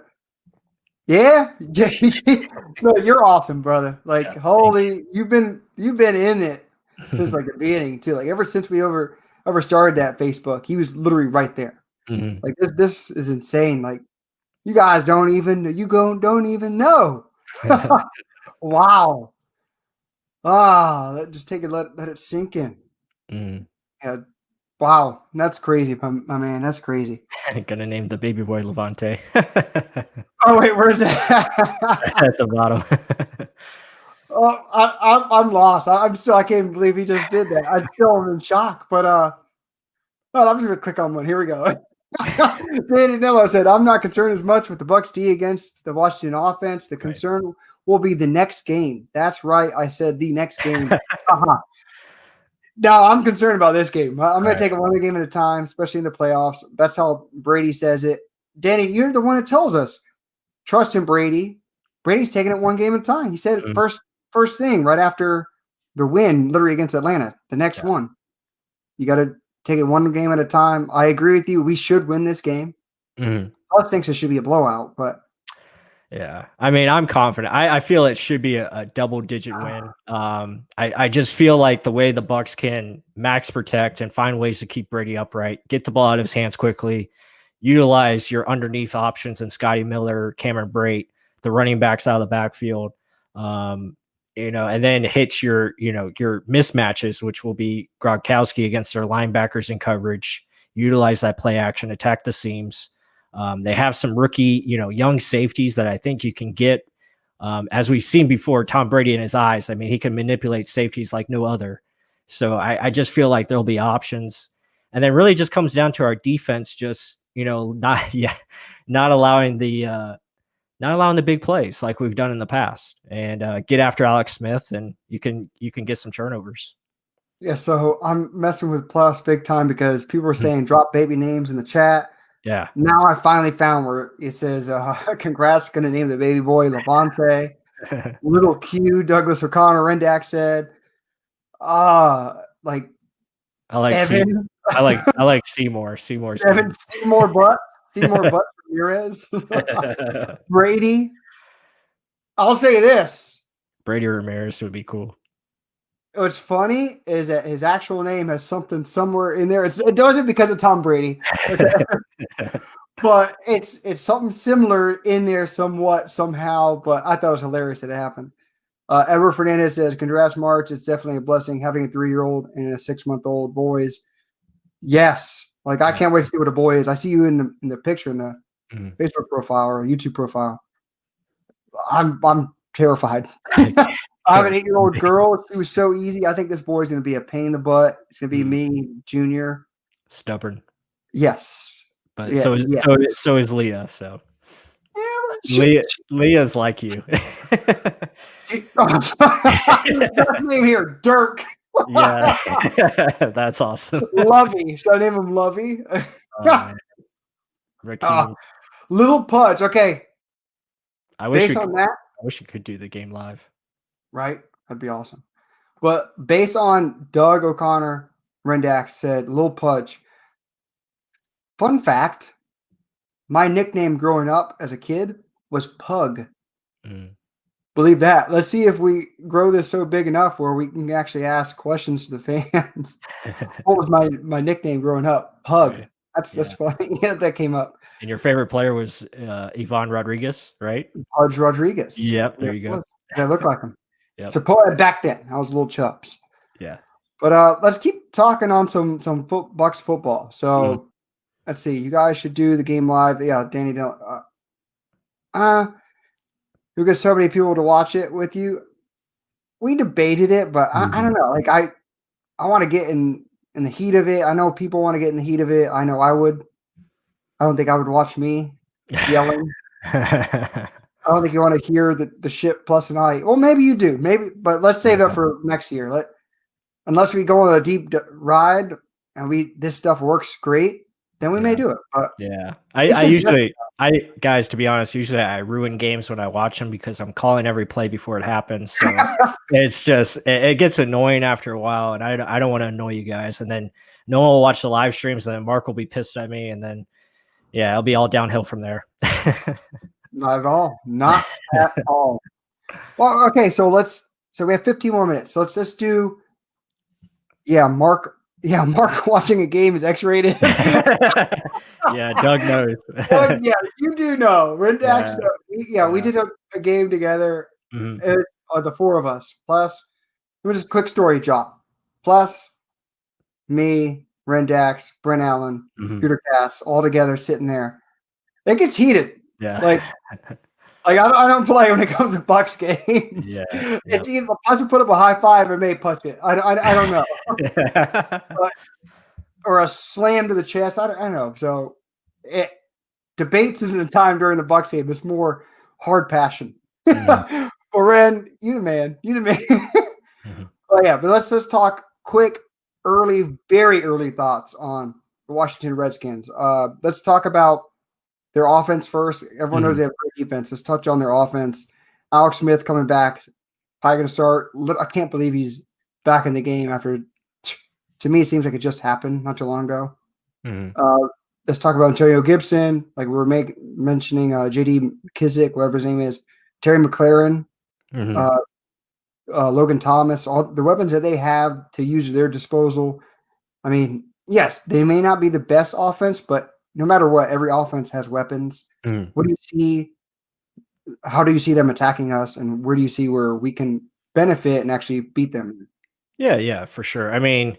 Speaker 1: yeah, no, you're awesome, brother. Like, holy, you've been in it since like the beginning too. Like ever since we ever started that Facebook, he was literally right there. Mm-hmm. Like this is insane. Like. You guys don't even know. Wow. Just take it, let it sink in.
Speaker 2: Mm.
Speaker 1: Yeah. Wow. That's crazy, my man. That's crazy.
Speaker 2: Gonna name the baby boy Levante.
Speaker 1: Oh, wait, where's it?
Speaker 2: At the bottom.
Speaker 1: Oh, I'm lost. I can't believe he just did that. I'm still in shock, but I'm just gonna click on one. Here we go. Danny Nello said, "I'm not concerned as much with the Bucs D against the Washington offense. The concern will be the next game." That's right. I said the next game. No, I'm concerned about this game. I'm going to take it one game at a time, especially in the playoffs. That's how Brady says it. Danny, you're the one that tells us trust in Brady. Brady's taking it one game at a time. He said it first thing right after the win, literally against Atlanta. The next one, you got to take it one game at a time. I agree with you. We should win this game. Plus thinks it should be a blowout, but
Speaker 2: yeah, I mean, I'm confident. I feel it should be a double-digit win. I just feel like the way the Bucs can max protect and find ways to keep Brady upright, get the ball out of his hands quickly, utilize your underneath options and Scotty Miller, Cameron Brate, the running backs out of the backfield, and then hit your mismatches, which will be Gronkowski against their linebackers in coverage. Utilize that play action, attack the seams. They have some rookie, young safeties that I think you can get. As we've seen before, Tom Brady in his eyes, I mean, he can manipulate safeties like no other. So I just feel like there'll be options. And then really just comes down to our defense, just, not allowing the big plays like we've done in the past, and get after Alex Smith, and you can get some turnovers.
Speaker 1: Yeah, so I'm messing with plus big time because people were saying drop baby names in the chat.
Speaker 2: Yeah.
Speaker 1: Now I finally found where it says, congrats, going to name the baby boy Levante. Little Q, Douglas O'Connor, Rendak said, like
Speaker 2: I like
Speaker 1: Evan.
Speaker 2: I like Seymour.
Speaker 1: Evan, Seymour Butt Ramirez. Brady. I'll say this.
Speaker 2: Brady Ramirez would be cool.
Speaker 1: What's funny is that his actual name has something somewhere in there. It doesn't because of Tom Brady, but it's something similar in there somewhat somehow. But I thought it was hilarious that it happened. Edward Fernandez says, "Congrats, March. It's definitely a blessing having a 3-year-old and a 6-month-old boys." Yes, I can't wait to see what a boy is. I see you in the picture in the Facebook profile or YouTube profile. I'm terrified. I have an 8-year-old girl. She was so easy. I think this boy's going to be a pain in the butt. It's going to be me, Junior.
Speaker 2: Stubborn.
Speaker 1: Yes.
Speaker 2: But so is Leah. So Leah's like you.
Speaker 1: Name here, Dirk.
Speaker 2: Yeah. That's awesome.
Speaker 1: Lovey. Should I name him Lovey? Little Pudge. Okay.
Speaker 2: I wish
Speaker 1: we
Speaker 2: could do the game live.
Speaker 1: Right? That'd be awesome. But based on Doug O'Connor, Rendak said, Lil Pudge. Fun fact, my nickname growing up as a kid was Pug. Believe that. Let's see if we grow this so big enough where we can actually ask questions to the fans. What was my nickname growing up? Pug. That's funny. Yeah, that came up.
Speaker 2: And your favorite player was Ivan Rodriguez, right?
Speaker 1: Pudge Rodriguez.
Speaker 2: Yep, there you go.
Speaker 1: I look like him.
Speaker 2: Yep.
Speaker 1: So back then, I was little Chubbs.
Speaker 2: Yeah.
Speaker 1: But let's keep talking on some Bucs football. So let's see. You guys should do the game live. Yeah, Danny, don't. You'll get so many people to watch it with you. We debated it, but I don't know. I want to get in the heat of it. I know people want to get in the heat of it. I know I would. I don't think I would watch me yelling. I don't think you want to hear the shit plus an I. Well, maybe you do. Maybe, but let's save that for next year. Unless we go on a deep ride and this stuff works great, then we may do it. But
Speaker 2: yeah, I usually, guys, to be honest, usually I ruin games when I watch them because I'm calling every play before it happens. So it's just it gets annoying after a while, and I don't want to annoy you guys. And then no one will watch the live streams, and then Mark will be pissed at me, and then it'll be all downhill from there.
Speaker 1: Not at all. Not at all. Well, okay, so we have 15 more minutes. So let's just do. Yeah, Mark watching a game is X-rated.
Speaker 2: Yeah, Doug knows.
Speaker 1: Doug, yeah, you do know. We did a game together. It was the four of us. Plus, it was just a quick story drop. Plus, me, Rendax, Brent Allen, Peter Cass, all together sitting there. It gets heated.
Speaker 2: Yeah.
Speaker 1: Like I don't play when it comes to Bucs games.
Speaker 2: Yeah.
Speaker 1: It's either us put up a high five or may punch it. I don't know. Or a slam to the chest. I don't know. So debates isn't a time during the Bucs game. It's more hard passion. Or Ren, you the man. But yeah, but let's talk quick, very early thoughts on the Washington Redskins. Let's talk about their offense first. Everyone knows they have great defense. Let's touch on their offense. Alex Smith coming back. Probably going to start. I can't believe he's back in the game after. To me, it seems like it just happened not too long ago. Let's talk about Antonio Gibson. Like we were mentioning J.D. McKissick, whatever his name is. Terry McLaurin. Logan Thomas. All the weapons that they have to use at their disposal. I mean, yes, they may not be the best offense, but no matter what, every offense has weapons. What do you see? How do you see them attacking us, and where do you see where we can benefit and actually beat them?
Speaker 2: Yeah, for sure. I mean,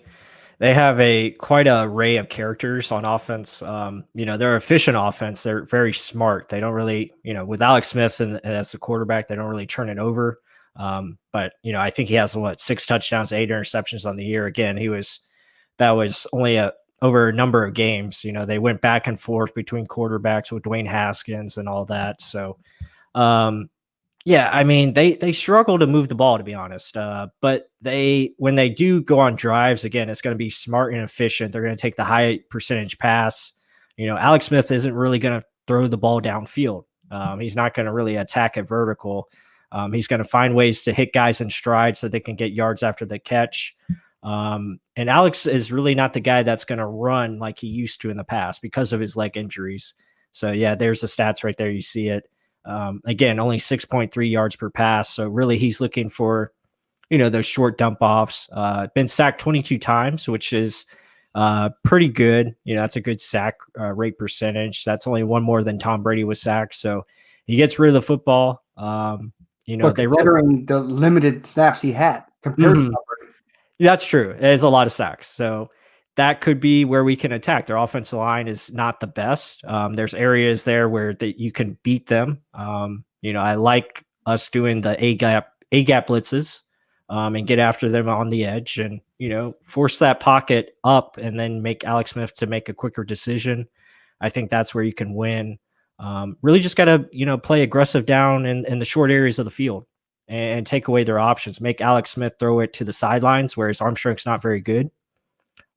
Speaker 2: they have quite an array of characters on offense. They're efficient offense. They're very smart. They don't really, with Alex Smith as the quarterback, they don't really turn it over. But I think he has 6 touchdowns, 8 interceptions on the year. Again, that was only over a number of games. They went back and forth between quarterbacks with Dwayne Haskins and all that. So, yeah, I mean, they struggle to move the ball, to be honest. But when they do go on drives, again, it's going to be smart and efficient. They're going to take the high percentage pass. Alex Smith isn't really going to throw the ball downfield. He's not going to really attack it vertical. He's going to find ways to hit guys in stride so they can get yards after the catch. And Alex is really not the guy that's going to run like he used to in the past because of his leg injuries. So, yeah, there's the stats right there. You see it. Again, only 6.3 yards per pass. So really he's looking for, those short dump offs. Been sacked 22 times, which is pretty good. That's a good sack rate percentage. That's only one more than Tom Brady was sacked. So he gets rid of the football.
Speaker 1: Considering the limited snaps he had compared to Tom Brady.
Speaker 2: That's true. It is a lot of sacks. So that could be where we can attack. Their offensive line is not the best. There's areas there where you can beat them. I like us doing the A gap blitzes and get after them on the edge and, force that pocket up and then make Alex Smith to make a quicker decision. I think that's where you can win. Really just got to, play aggressive down in the short areas of the field and take away their options. Make Alex Smith throw it to the sidelines where his arm strength's not very good.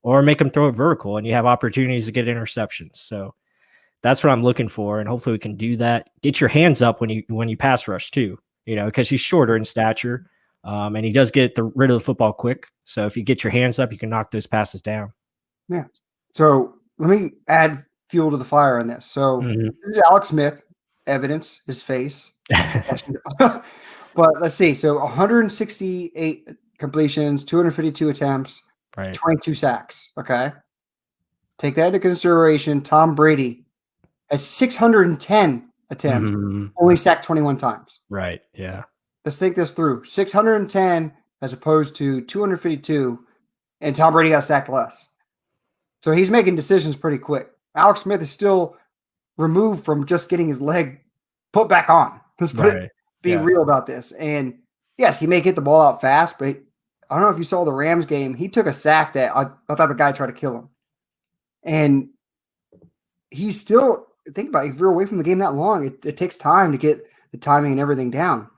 Speaker 2: Or make them throw it vertical, and you have opportunities to get interceptions. So that's what I'm looking for, and hopefully we can do that. Get your hands up when you pass rush too, because he's shorter in stature, and he does get rid of the football quick. So if you get your hands up, you can knock those passes down.
Speaker 1: Yeah. So let me add fuel to the fire on this. So this is Alex Smith, evidence, his face. But let's see. So 168 completions, 252 attempts.
Speaker 2: Right.
Speaker 1: 22 sacks. Okay. Take that into consideration. Tom Brady had 610 attempts, only sacked 21 times.
Speaker 2: Right. Yeah.
Speaker 1: Let's think this through. 610 as opposed to 252, and Tom Brady got sacked less. So he's making decisions pretty quick. Alex Smith is still removed from just getting his leg put back on. Let's be real about this. And yes, he may get the ball out fast, but I don't know if you saw the Rams game. He took a sack that I thought the guy tried to kill him. And he's still, think about it, if you're away from the game that long, it takes time to get the timing and everything down.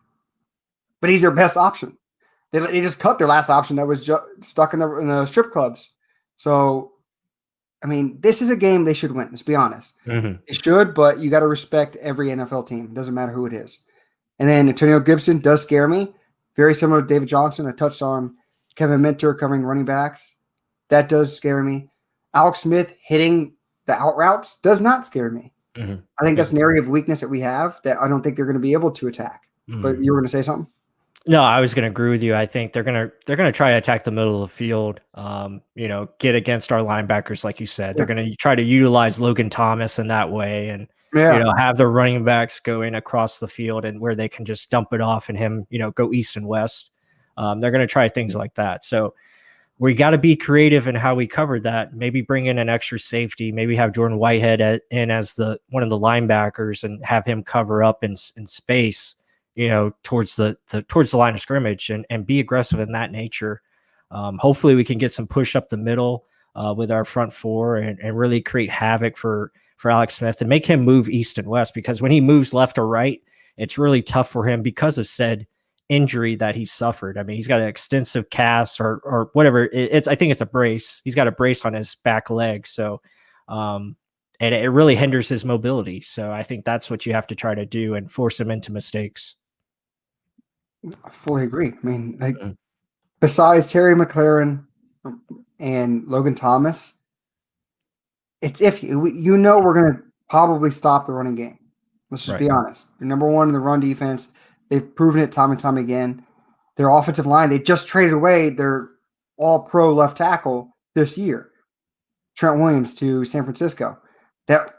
Speaker 1: But he's their best option. They just cut their last option that was stuck in the strip clubs. So, I mean, this is a game they should win, let's be honest. They should, but you got to respect every NFL team. It doesn't matter who it is. And then Antonio Gibson does scare me. Very similar to David Johnson. I touched on Kevin Minter covering running backs. That does scare me. Alex Smith hitting the out routes does not scare me. I think that's an area of weakness that we have that I don't think they're going to be able to attack. But you were going to say something?
Speaker 2: No, I was going to agree with you. I think they're going to try to attack the middle of the field. Get against our linebackers, like you said. They're going to try to utilize Logan Thomas in that way, and
Speaker 1: Yeah.
Speaker 2: have their running backs go in across the field and where they can just dump it off and him, go east and west. They're going to try things like that. So we got to be creative in how we cover that. Maybe bring in an extra safety. Maybe have Jordan Whitehead in as one of the linebackers and have him cover up in space, towards the line of scrimmage and be aggressive in that nature. Hopefully, we can get some push up the middle with our front four and really create havoc for Alex Smith and make him move east and west, because when he moves left or right, it's really tough for him because of said injury that he suffered. I mean, he's got an extensive cast or whatever. I think it's a brace. He's got a brace on his back leg. So, and it really hinders his mobility. So I think that's what you have to try to do and force him into mistakes.
Speaker 1: I fully agree. I mean, besides Terry McLaurin and Logan Thomas, it's iffy. We're going to probably stop the running game. Let's just be honest. They're number one in the run defense. They've proven it time and time again. Their offensive line, they just traded away their all-pro left tackle this year, Trent Williams, to San Francisco. That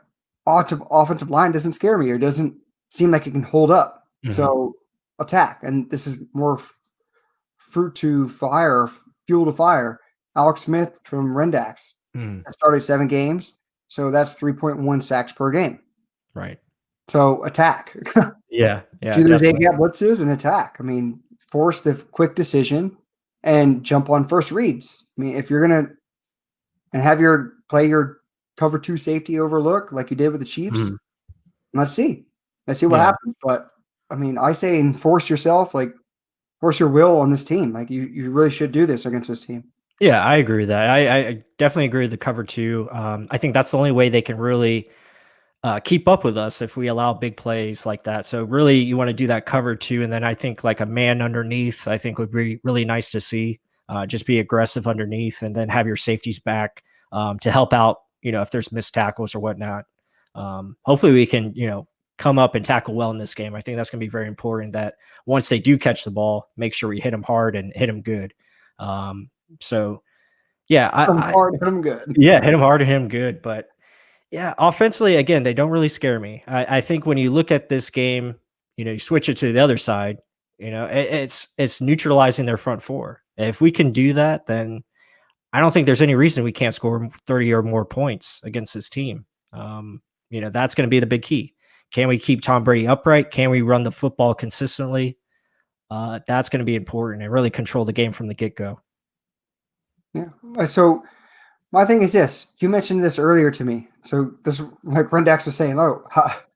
Speaker 1: offensive line doesn't scare me or doesn't seem like it can hold up. Mm-hmm. So attack. And this is more fuel to fire. Alex Smith from Rendax started 7 games. So that's 3.1 sacks per game.
Speaker 2: Right.
Speaker 1: So attack.
Speaker 2: Yeah.
Speaker 1: Do those A-gap blitzes and attack. I mean, force the quick decision and jump on first reads. I mean, if you're going to have your cover 2 safety overlook like you did with the Chiefs, let's see what happens. But I mean, I say enforce yourself, like force your will on this team. Like you really should do this against this team.
Speaker 2: Yeah, I agree with that. I definitely agree with the cover 2. I think that's the only way they can really keep up with us if we allow big plays like that. So really you want to do that cover 2. And then I think like a man underneath, I think would be really nice to see. Just be aggressive underneath and then have your safeties back to help out, if there's missed tackles or whatnot. Hopefully we can, come up and tackle well in this game. I think that's going to be very important that once they do catch the ball, make sure we hit them hard and hit them good. So yeah,
Speaker 1: hit them hard, hit them good.
Speaker 2: Yeah, hit them hard and hit them good. But yeah, offensively, again, they don't really scare me. I think when you look at this game, you switch it to the other side, it's neutralizing their front four. If we can do that, then I don't think there's any reason we can't score 30 or more points against this team. That's going to be the big key. Can we keep Tom Brady upright? Can we run the football consistently? That's going to be important and really control the game from the get-go.
Speaker 1: Yeah. So my thing is this. You mentioned this earlier to me. So this, like Rendax was saying,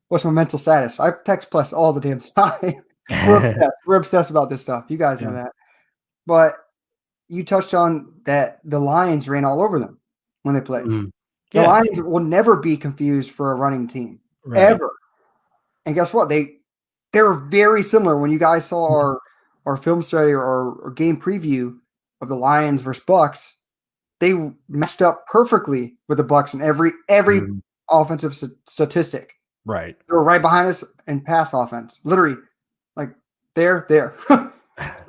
Speaker 1: what's my mental status? I text Plus all the damn time. We're obsessed about this stuff. You guys know that. But you touched on that the Lions ran all over them when they played. The Lions will never be confused for a running team, ever. And guess what? They're very similar. When you guys saw our film study or game preview of the Lions versus Bucs, they matched up perfectly with the Bucs in every offensive statistic.
Speaker 2: Right.
Speaker 1: They were right behind us in pass offense. Literally, like there.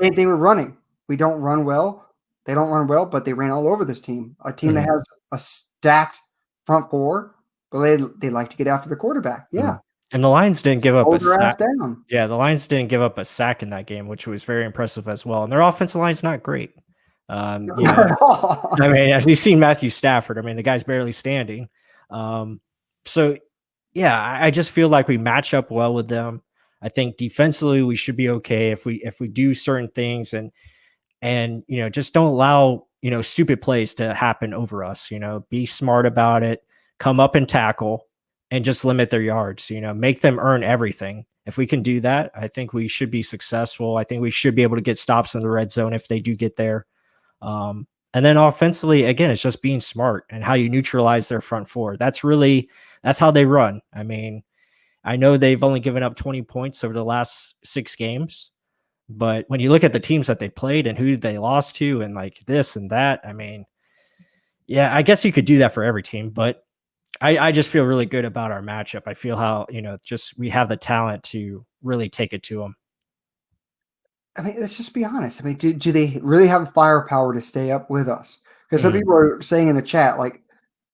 Speaker 1: Same thing with running. We don't run well. They don't run well, but they ran all over this team. A team that has a stacked front four, but they like to get after the quarterback. Yeah.
Speaker 2: And the Lions didn't give up a sack.
Speaker 1: Down.
Speaker 2: Yeah, the Lions didn't give up a sack in that game, which was very impressive as well. And their offensive line's not great. I mean, as we've seen Matthew Stafford, I mean, the guy's barely standing. So, yeah, I just feel like we match up well with them. I think defensively we should be okay if we do certain things and just don't allow stupid plays to happen over us. Be smart about it. Come up and tackle. And just limit their yards, make them earn everything. If we can do that, I think we should be successful. I think we should be able to get stops in the red zone if they do get there. And then offensively, again, it's just being smart and how you neutralize their front four. That's how they run. I mean, I know they've only given up 20 points over the last 6 games, but when you look at the teams that they played and who they lost to and like this and that, I mean, yeah, I guess you could do that for every team, but I just feel really good about our matchup. I feel how, just we have the talent to really take it to them.
Speaker 1: I mean, let's just be honest. I mean, do they really have the firepower to stay up with us? Because some people are saying in the chat, like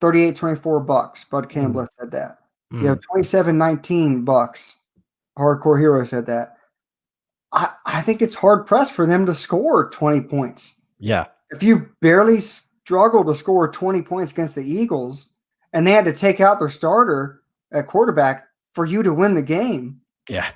Speaker 1: 38-24 Bucs. Bud Campbell said that. You have 27-19 Bucs. Hardcore Hero said that. I think it's hard pressed for them to score 20 points.
Speaker 2: Yeah.
Speaker 1: If you barely struggle to score 20 points against the Eagles and they had to take out their starter at quarterback for you to win the game.
Speaker 2: Yeah.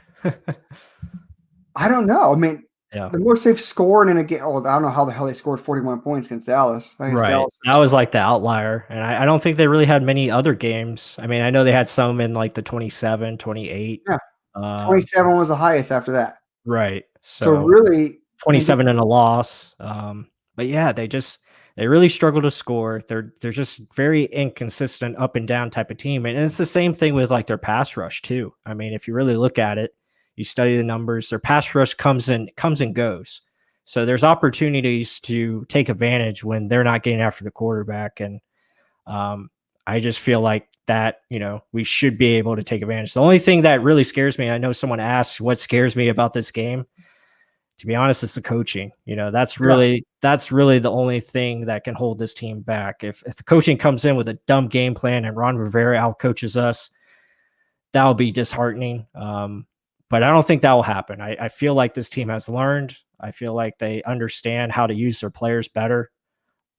Speaker 1: I don't know. I mean,
Speaker 2: yeah.
Speaker 1: The most they've scored in a game. Oh, I don't know how the hell they scored 41 points against Dallas.
Speaker 2: Right.
Speaker 1: Dallas
Speaker 2: that was like the outlier. And I don't think they really had many other games. I mean, I know they had some in like the 27, 28.
Speaker 1: Yeah. 27 was the highest after that.
Speaker 2: Right.
Speaker 1: So really
Speaker 2: 27 and a loss. But yeah, they really struggle to score. They're just very inconsistent up and down type of team. And it's the same thing with like their pass rush too. I mean, if you really look at it, you study the numbers, their pass rush comes and goes. So there's opportunities to take advantage when they're not getting after the quarterback. And I just feel like that, we should be able to take advantage. The only thing that really scares me, I know someone asked what scares me about this game. To be honest, it's the coaching. That's really the only thing that can hold this team back. If the coaching comes in with a dumb game plan and Ron Rivera outcoaches us, that will be disheartening. But I don't think that will happen. I feel like this team has learned. I feel like they understand how to use their players better.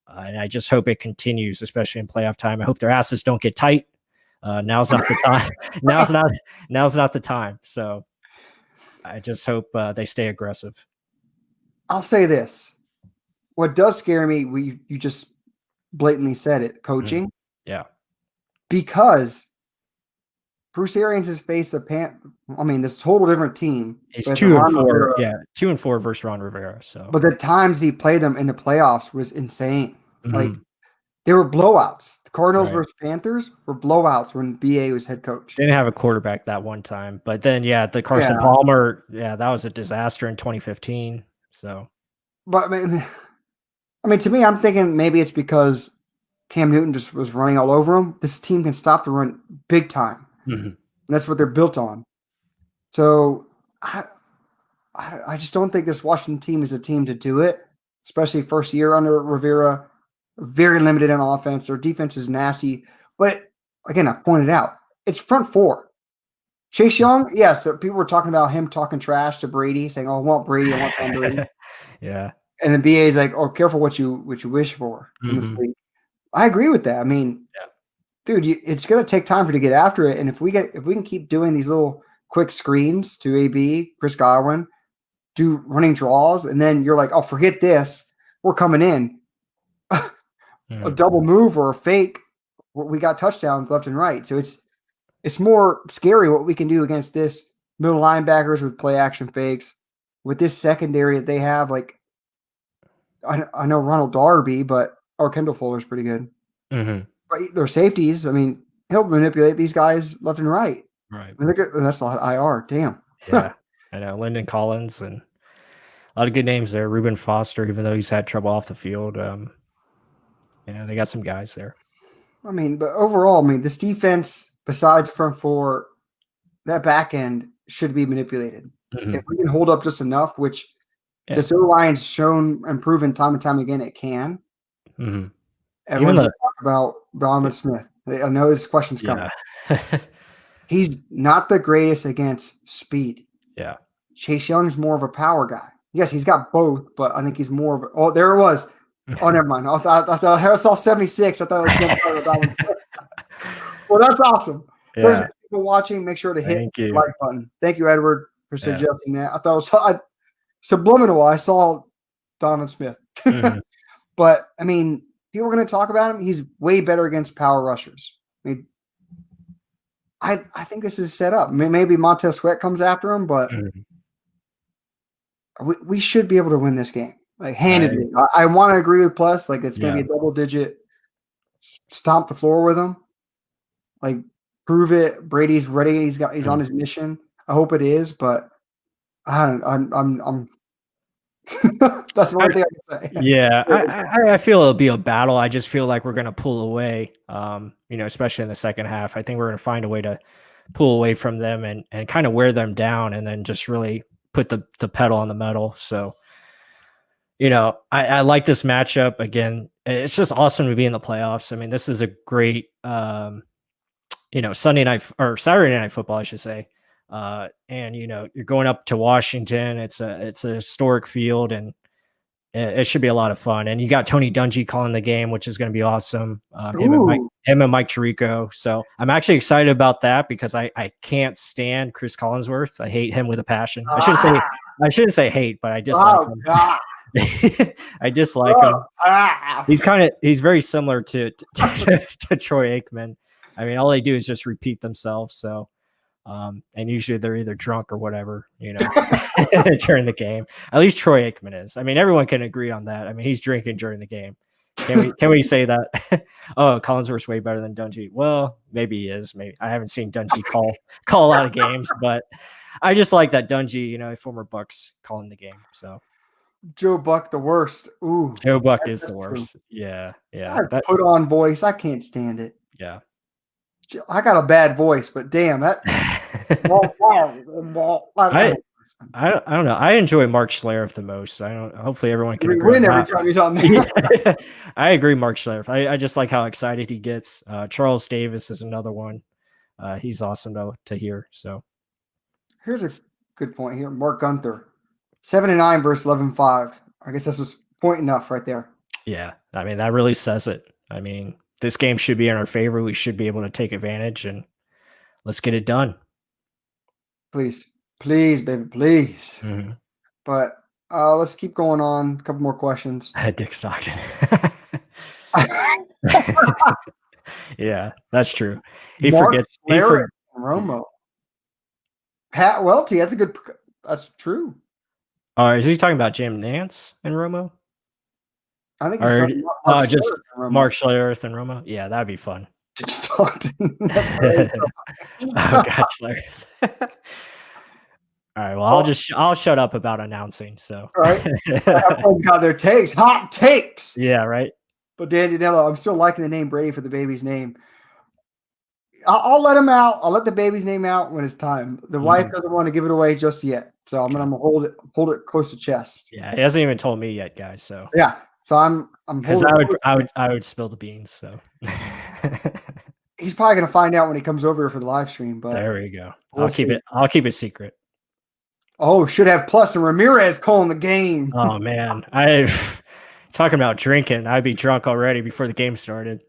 Speaker 2: And I just hope it continues, especially in playoff time. I hope their asses don't get tight. Now's not the time. Now's not the time. So I just hope they stay aggressive.
Speaker 1: I'll say this. What does scare me, you just blatantly said it, coaching.
Speaker 2: Yeah.
Speaker 1: Because Bruce Arians has faced this total different team.
Speaker 2: He's 2-4. Yeah, 2-4 versus Ron Rivera. So,
Speaker 1: but the times he played them in the playoffs was insane.
Speaker 2: Mm-hmm.
Speaker 1: Like they were blowouts. The Cardinals versus Panthers were blowouts when BA was head coach.
Speaker 2: They didn't have a quarterback that one time, but then the Carson Palmer, that was a disaster in 2015. So,
Speaker 1: but I mean, to me, I'm thinking maybe it's because Cam Newton just was running all over him. This team can stop the run big time.
Speaker 2: Mm-hmm.
Speaker 1: And that's what they're built on. So I just don't think this Washington team is a team to do it, especially first year under Rivera. Very limited on offense. Their defense is nasty. But again, I pointed out, it's front four. Chase Young, yes, people were talking about him talking trash to Brady, saying, "Oh, I want Brady, I want Tom Brady."
Speaker 2: Yeah.
Speaker 1: And the BA is like, "Oh, careful what you wish for in this league." I agree with that. I mean, dude, it's going to take time for you to get after it. And if we can keep doing these little quick screens to AB, Chris Godwin, do running draws, and then you're like, "Oh, forget this. We're coming in." A double move or a fake, we got touchdowns left and right. So it's more scary what we can do against this middle linebackers with play action fakes, with this secondary that they have. Like I know Ronald Darby, or Kendall Fuller's pretty good.
Speaker 2: Mm-hmm.
Speaker 1: But their safeties, I mean, he'll manipulate these guys left and right.
Speaker 2: Right.
Speaker 1: I mean, that's a lot of IR. Damn.
Speaker 2: Yeah, I know. Lyndon Collins and a lot of good names there. Reuben Foster, even though he's had trouble off the field. They got some guys there.
Speaker 1: I mean, but overall, this defense, besides front four, that back end should be manipulated.
Speaker 2: Mm-hmm.
Speaker 1: If we can hold up just enough, which this O-line's shown and proven time and time again it can.
Speaker 2: Mm-hmm.
Speaker 1: Everyone's going to talk about Donovan Smith. I know this question's coming. He's not the greatest against speed.
Speaker 2: Yeah.
Speaker 1: Chase Young's more of a power guy. Yes, he's got both, but I think he's more of a – oh, there it was. Oh, never mind. I thought I saw 76. I thought it was well, that's awesome. So there's people watching. Make sure to hit the like button. Thank you, Edward, for suggesting that. I thought it was subliminal. I saw Donovan Smith.
Speaker 2: Mm-hmm.
Speaker 1: But, I mean, people are going to talk about him. He's way better against power rushers. I mean, I think this is set up. Maybe Montez Sweat comes after him, but we should be able to win this game. Like handedly. I want to agree with Plus. Like it's going to be a double-digit stomp the floor with him. Like prove it. Brady's ready. He's on his mission. I hope it is, but I'm that's one thing I can say.
Speaker 2: Yeah, I feel it'll be a battle. I just feel like we're going to pull away, especially in the second half. I think we're going to find a way to pull away from them and kind of wear them down and then just really put the pedal on the metal. So, I like this matchup. Again, it's just awesome to be in the playoffs. I mean, this is a great, Sunday night or Saturday night football, I should say. And you're going up to Washington. It's a historic field, and it should be a lot of fun. And you got Tony Dungy calling the game, which is going to be awesome. Him and Mike Tirico. So I'm actually excited about that because I can't stand Chris Collinsworth. I hate him with a passion. I shouldn't say hate, but I dislike him. I dislike him. He's very similar to Troy Aikman. I mean, all they do is just repeat themselves. So, and usually they're either drunk or whatever, during the game. At least Troy Aikman is. I mean, everyone can agree on that. I mean, he's drinking during the game. Can we say that? Oh, Collinsworth's way better than Dungy. Well, maybe he is. Maybe I haven't seen Dungy call a lot of games, but I just like that Dungy, former Bucs, calling the game. So
Speaker 1: Joe Buck, the worst. Ooh,
Speaker 2: Joe Buck is the worst. True. Yeah.
Speaker 1: Put on voice. I can't stand it.
Speaker 2: Yeah.
Speaker 1: I got a bad voice, but damn that.
Speaker 2: I don't know. I enjoy Mark Schlereth the most. Hopefully everyone can agree.
Speaker 1: Win every time he's on there.
Speaker 2: I agree, Mark Schlereth. I just like how excited he gets. Charles Davis is another one. He's awesome to hear. So
Speaker 1: here's a good point here. Mark Gunther, 7-9 versus 11-5. I guess that's just point enough right there.
Speaker 2: Yeah, I mean that really says it. I mean, this game should be in our favor. We should be able to take advantage, and let's get it done.
Speaker 1: Please, baby, please.
Speaker 2: Mm-hmm.
Speaker 1: But let's keep going on. A couple more questions.
Speaker 2: Dick Stockton. Yeah, that's true. He forgets.
Speaker 1: Romo. Pat Welty. That's true.
Speaker 2: Is he talking about Jim Nance and Romo?
Speaker 1: I think
Speaker 2: it's just Mark Schlereth and Romo. Yeah, that'd be fun.
Speaker 1: Dick Stockton.
Speaker 2: Oh God, Schlereth. All right. Well, I'll shut up about announcing. So
Speaker 1: right, everyone's got their takes, hot takes.
Speaker 2: Yeah, right.
Speaker 1: But Dan Danilo, I'm still liking the name Brady for the baby's name. I'll let him out. I'll let the baby's name out when it's time. The wife doesn't want to give it away just yet, so I'm gonna hold it close to chest.
Speaker 2: Yeah, he hasn't even told me yet, guys. So
Speaker 1: yeah, so I'm
Speaker 2: because I would spill the beans. So
Speaker 1: he's probably gonna find out when he comes over here for the live stream. But
Speaker 2: there we go. I'll keep it secret.
Speaker 1: Oh, should have plus and Ramirez calling the game.
Speaker 2: Oh man, talking about drinking. I'd be drunk already before the game started.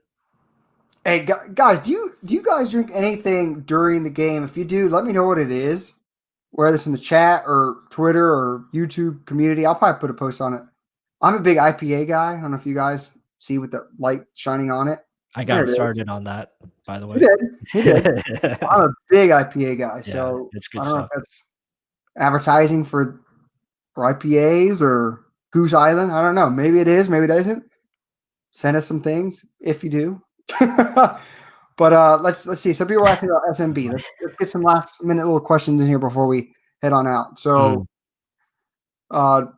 Speaker 1: Hey guys, do you guys drink anything during the game? If you do, let me know what it is. Whether it's in the chat or Twitter or YouTube community, I'll probably put a post on it. I'm a big IPA guy. I don't know if you guys see with the light shining on it.
Speaker 2: I got started on that, by the way.
Speaker 1: He did. I'm a big IPA guy, so
Speaker 2: it's good
Speaker 1: I don't know
Speaker 2: stuff.
Speaker 1: if that's advertising for IPAs or Goose Island. I don't know. Maybe it is. Maybe it isn't. Send us some things if you do. But let's see. Some people are asking about SMB. Let's get some last minute little questions in here before we head on out. So, Bud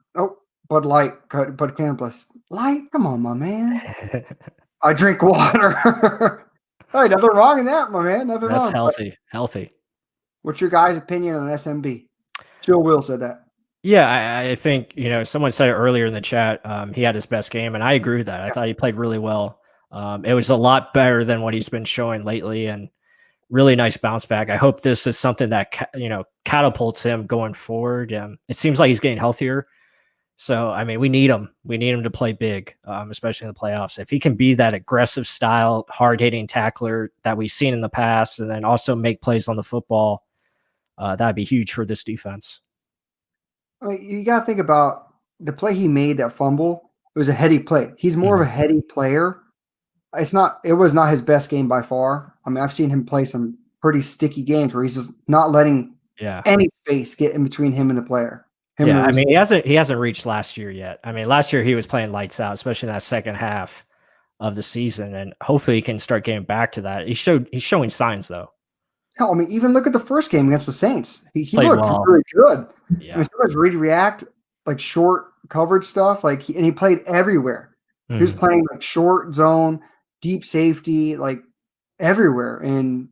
Speaker 1: Light, Bud Cannabis Light. Come on, my man. I drink water. Hey, nothing wrong in that, my man. Nothing wrong.
Speaker 2: That's healthy.
Speaker 1: What's your guys' opinion on SMB? Jill Will said that.
Speaker 2: Yeah, I think someone said it earlier in the chat. He had his best game, and I agree with that. I thought he played really well. It was a lot better than what he's been showing lately, and really nice bounce back. I hope this is something that catapults him going forward. It seems like he's getting healthier, so I mean we need him. We need him to play big, especially in the playoffs. If he can be that aggressive style, hard hitting tackler that we've seen in the past, and then also make plays on the football, that'd be huge for this defense.
Speaker 1: I mean, you got to think about the play he made, that fumble. It was a heady play. He's more of a heady player. It was not his best game by far. I mean, I've seen him play some pretty sticky games where he's just not letting any space get in between him and the player.
Speaker 2: I mean, he hasn't reached last year yet. I mean, last year he was playing lights out, especially in that second half of the season, and hopefully he can start getting back to that. He's showing signs though.
Speaker 1: Hell, I mean, even look at the first game against the Saints. He looked really good.
Speaker 2: Yeah.
Speaker 1: I mean, sometimes react like short coverage stuff, and he played everywhere. He was playing like short zone, deep safety, like everywhere. And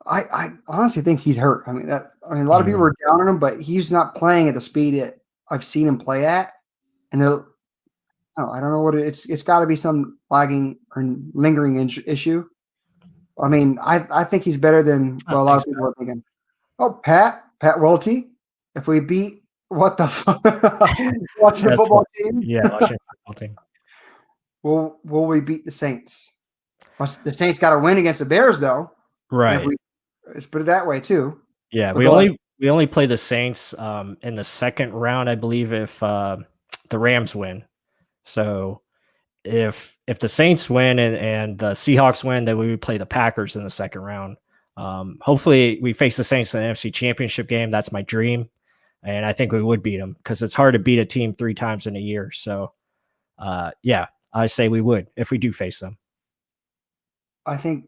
Speaker 1: I honestly think he's hurt. I mean, a lot of people are down on him, but he's not playing at the speed that I've seen him play at. And I don't know what it's got to be some lagging or lingering issue. I mean, I think he's better than a lot of people are thinking. Oh, Pat Welty. If we beat what the fuck? Watching the football team?
Speaker 2: Yeah, watching the football team.
Speaker 1: Will we beat the Saints? The Saints got to win against the Bears, though.
Speaker 2: Right.
Speaker 1: Let's put it that way too.
Speaker 2: Yeah,
Speaker 1: But
Speaker 2: we only play the Saints in the second round, I believe, if the Rams win. So if the Saints win and the Seahawks win, then we would play the Packers in the second round. Hopefully, we face the Saints in the NFC Championship game. That's my dream, and I think we would beat them because it's hard to beat a team 3 times in a year. So, yeah, I say we would if we do face them.
Speaker 1: I think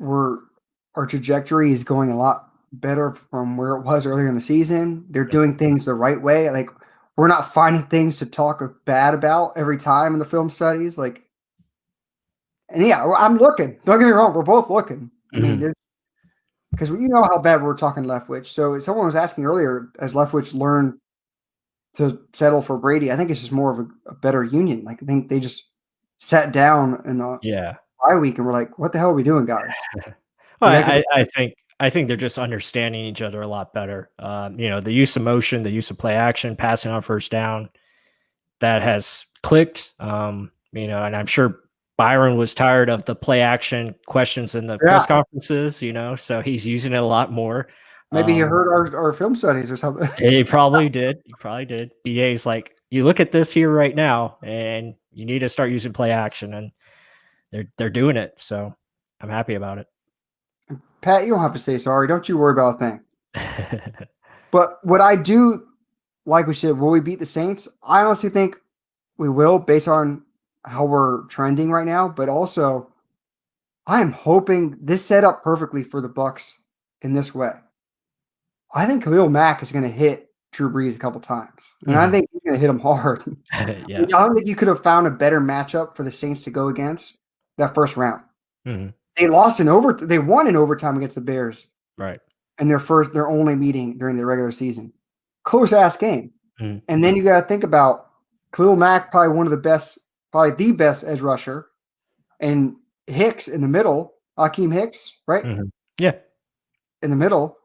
Speaker 1: our trajectory is going a lot better from where it was earlier in the season. They're doing things the right way. Like, we're not finding things to talk bad about every time in the film studies. Like, and yeah, I'm looking. Don't get me wrong, we're both looking. I mean, there's because you know how bad we're talking Leftwich. So someone was asking earlier, has Leftwich learned to settle for Brady? I think it's just more of a better union. Like, I think they just sat down in a bye week and we're like, what the hell are we doing, guys?
Speaker 2: Well, I think they're just understanding each other a lot better. The use of motion, the use of play action, passing on first down, that has clicked. And I'm sure Byron was tired of the play action questions in the press conferences, so he's using it a lot more.
Speaker 1: Maybe he heard our film studies or something.
Speaker 2: He probably did. BA's like, you look at this here right now, and you need to start using play action, and they're doing it. So I'm happy about it.
Speaker 1: Pat, you don't have to say sorry. Don't you worry about a thing. But what I do, like we said, will we beat the Saints? I honestly think we will, based on how we're trending right now. But also, I'm hoping this set up perfectly for the Bucs in this way. I think Khalil Mack is going to hit Drew Brees a couple times, and I think he's going to hit him hard. I don't think you could have found a better matchup for the Saints to go against that first round. They they won in overtime against the Bears.
Speaker 2: Right.
Speaker 1: In their only meeting during the regular season. Close ass game. And then you got to think about Khalil Mack, probably the best edge rusher, and Hicks in the middle, Akeem Hicks, right?
Speaker 2: Yeah.
Speaker 1: In the middle.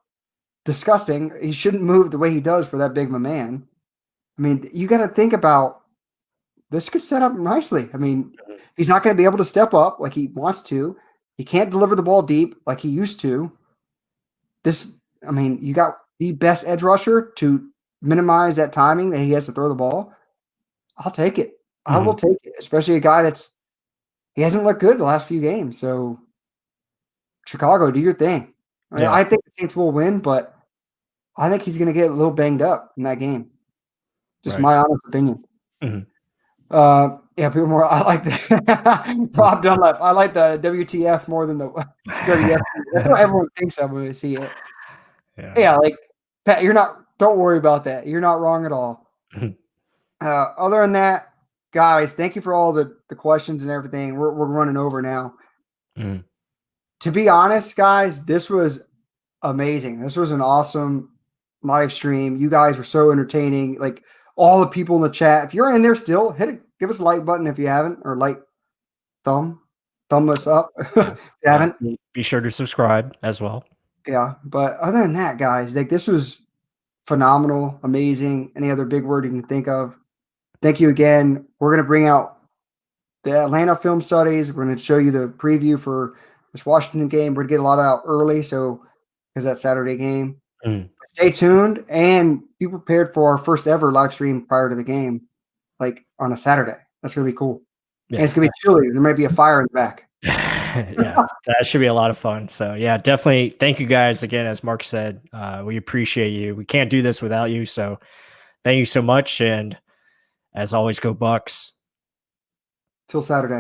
Speaker 1: Disgusting. He shouldn't move the way he does for that big of a man. I mean, you got to think about this could set up nicely. I mean, he's not going to be able to step up like he wants to. He can't deliver the ball deep like he used to. You got the best edge rusher to minimize that timing that he has to throw the ball. I'll take it. I will take it, especially a guy he hasn't looked good the last few games. So, Chicago, do your thing. I think the Saints will win, but I think he's going to get a little banged up in that game. Just my honest opinion. People more. I like the Rob Dunlap. I like the WTF more than the WF. That's what everyone thinks of when they see it. Like Pat, don't worry about that. You're not wrong at all. Other than that, guys, thank you for all the questions and everything. We're running over now. To be honest, guys, this was amazing. This was an awesome live stream. You guys were so entertaining. Like, all the people in the chat, if you're in there still, give us a like button if you haven't, or thumb us up if you haven't.
Speaker 2: Be sure to subscribe as well.
Speaker 1: Yeah, but other than that, guys, like, this was phenomenal, amazing. Any other big word you can think of? Thank you again. We're going to bring out the Atlanta film studies. We're going to show you the preview for this Washington game. We're going to get a lot out early, because that Saturday game. Stay tuned and be prepared for our first ever live stream prior to the game, like on a Saturday. That's going to be cool. And it's going to be chilly. There might be a fire in the back.
Speaker 2: That should be a lot of fun. So, definitely thank you guys again. As Mark said, we appreciate you. We can't do this without you. So thank you so much. And as always, go Bucs.
Speaker 1: Till Saturday.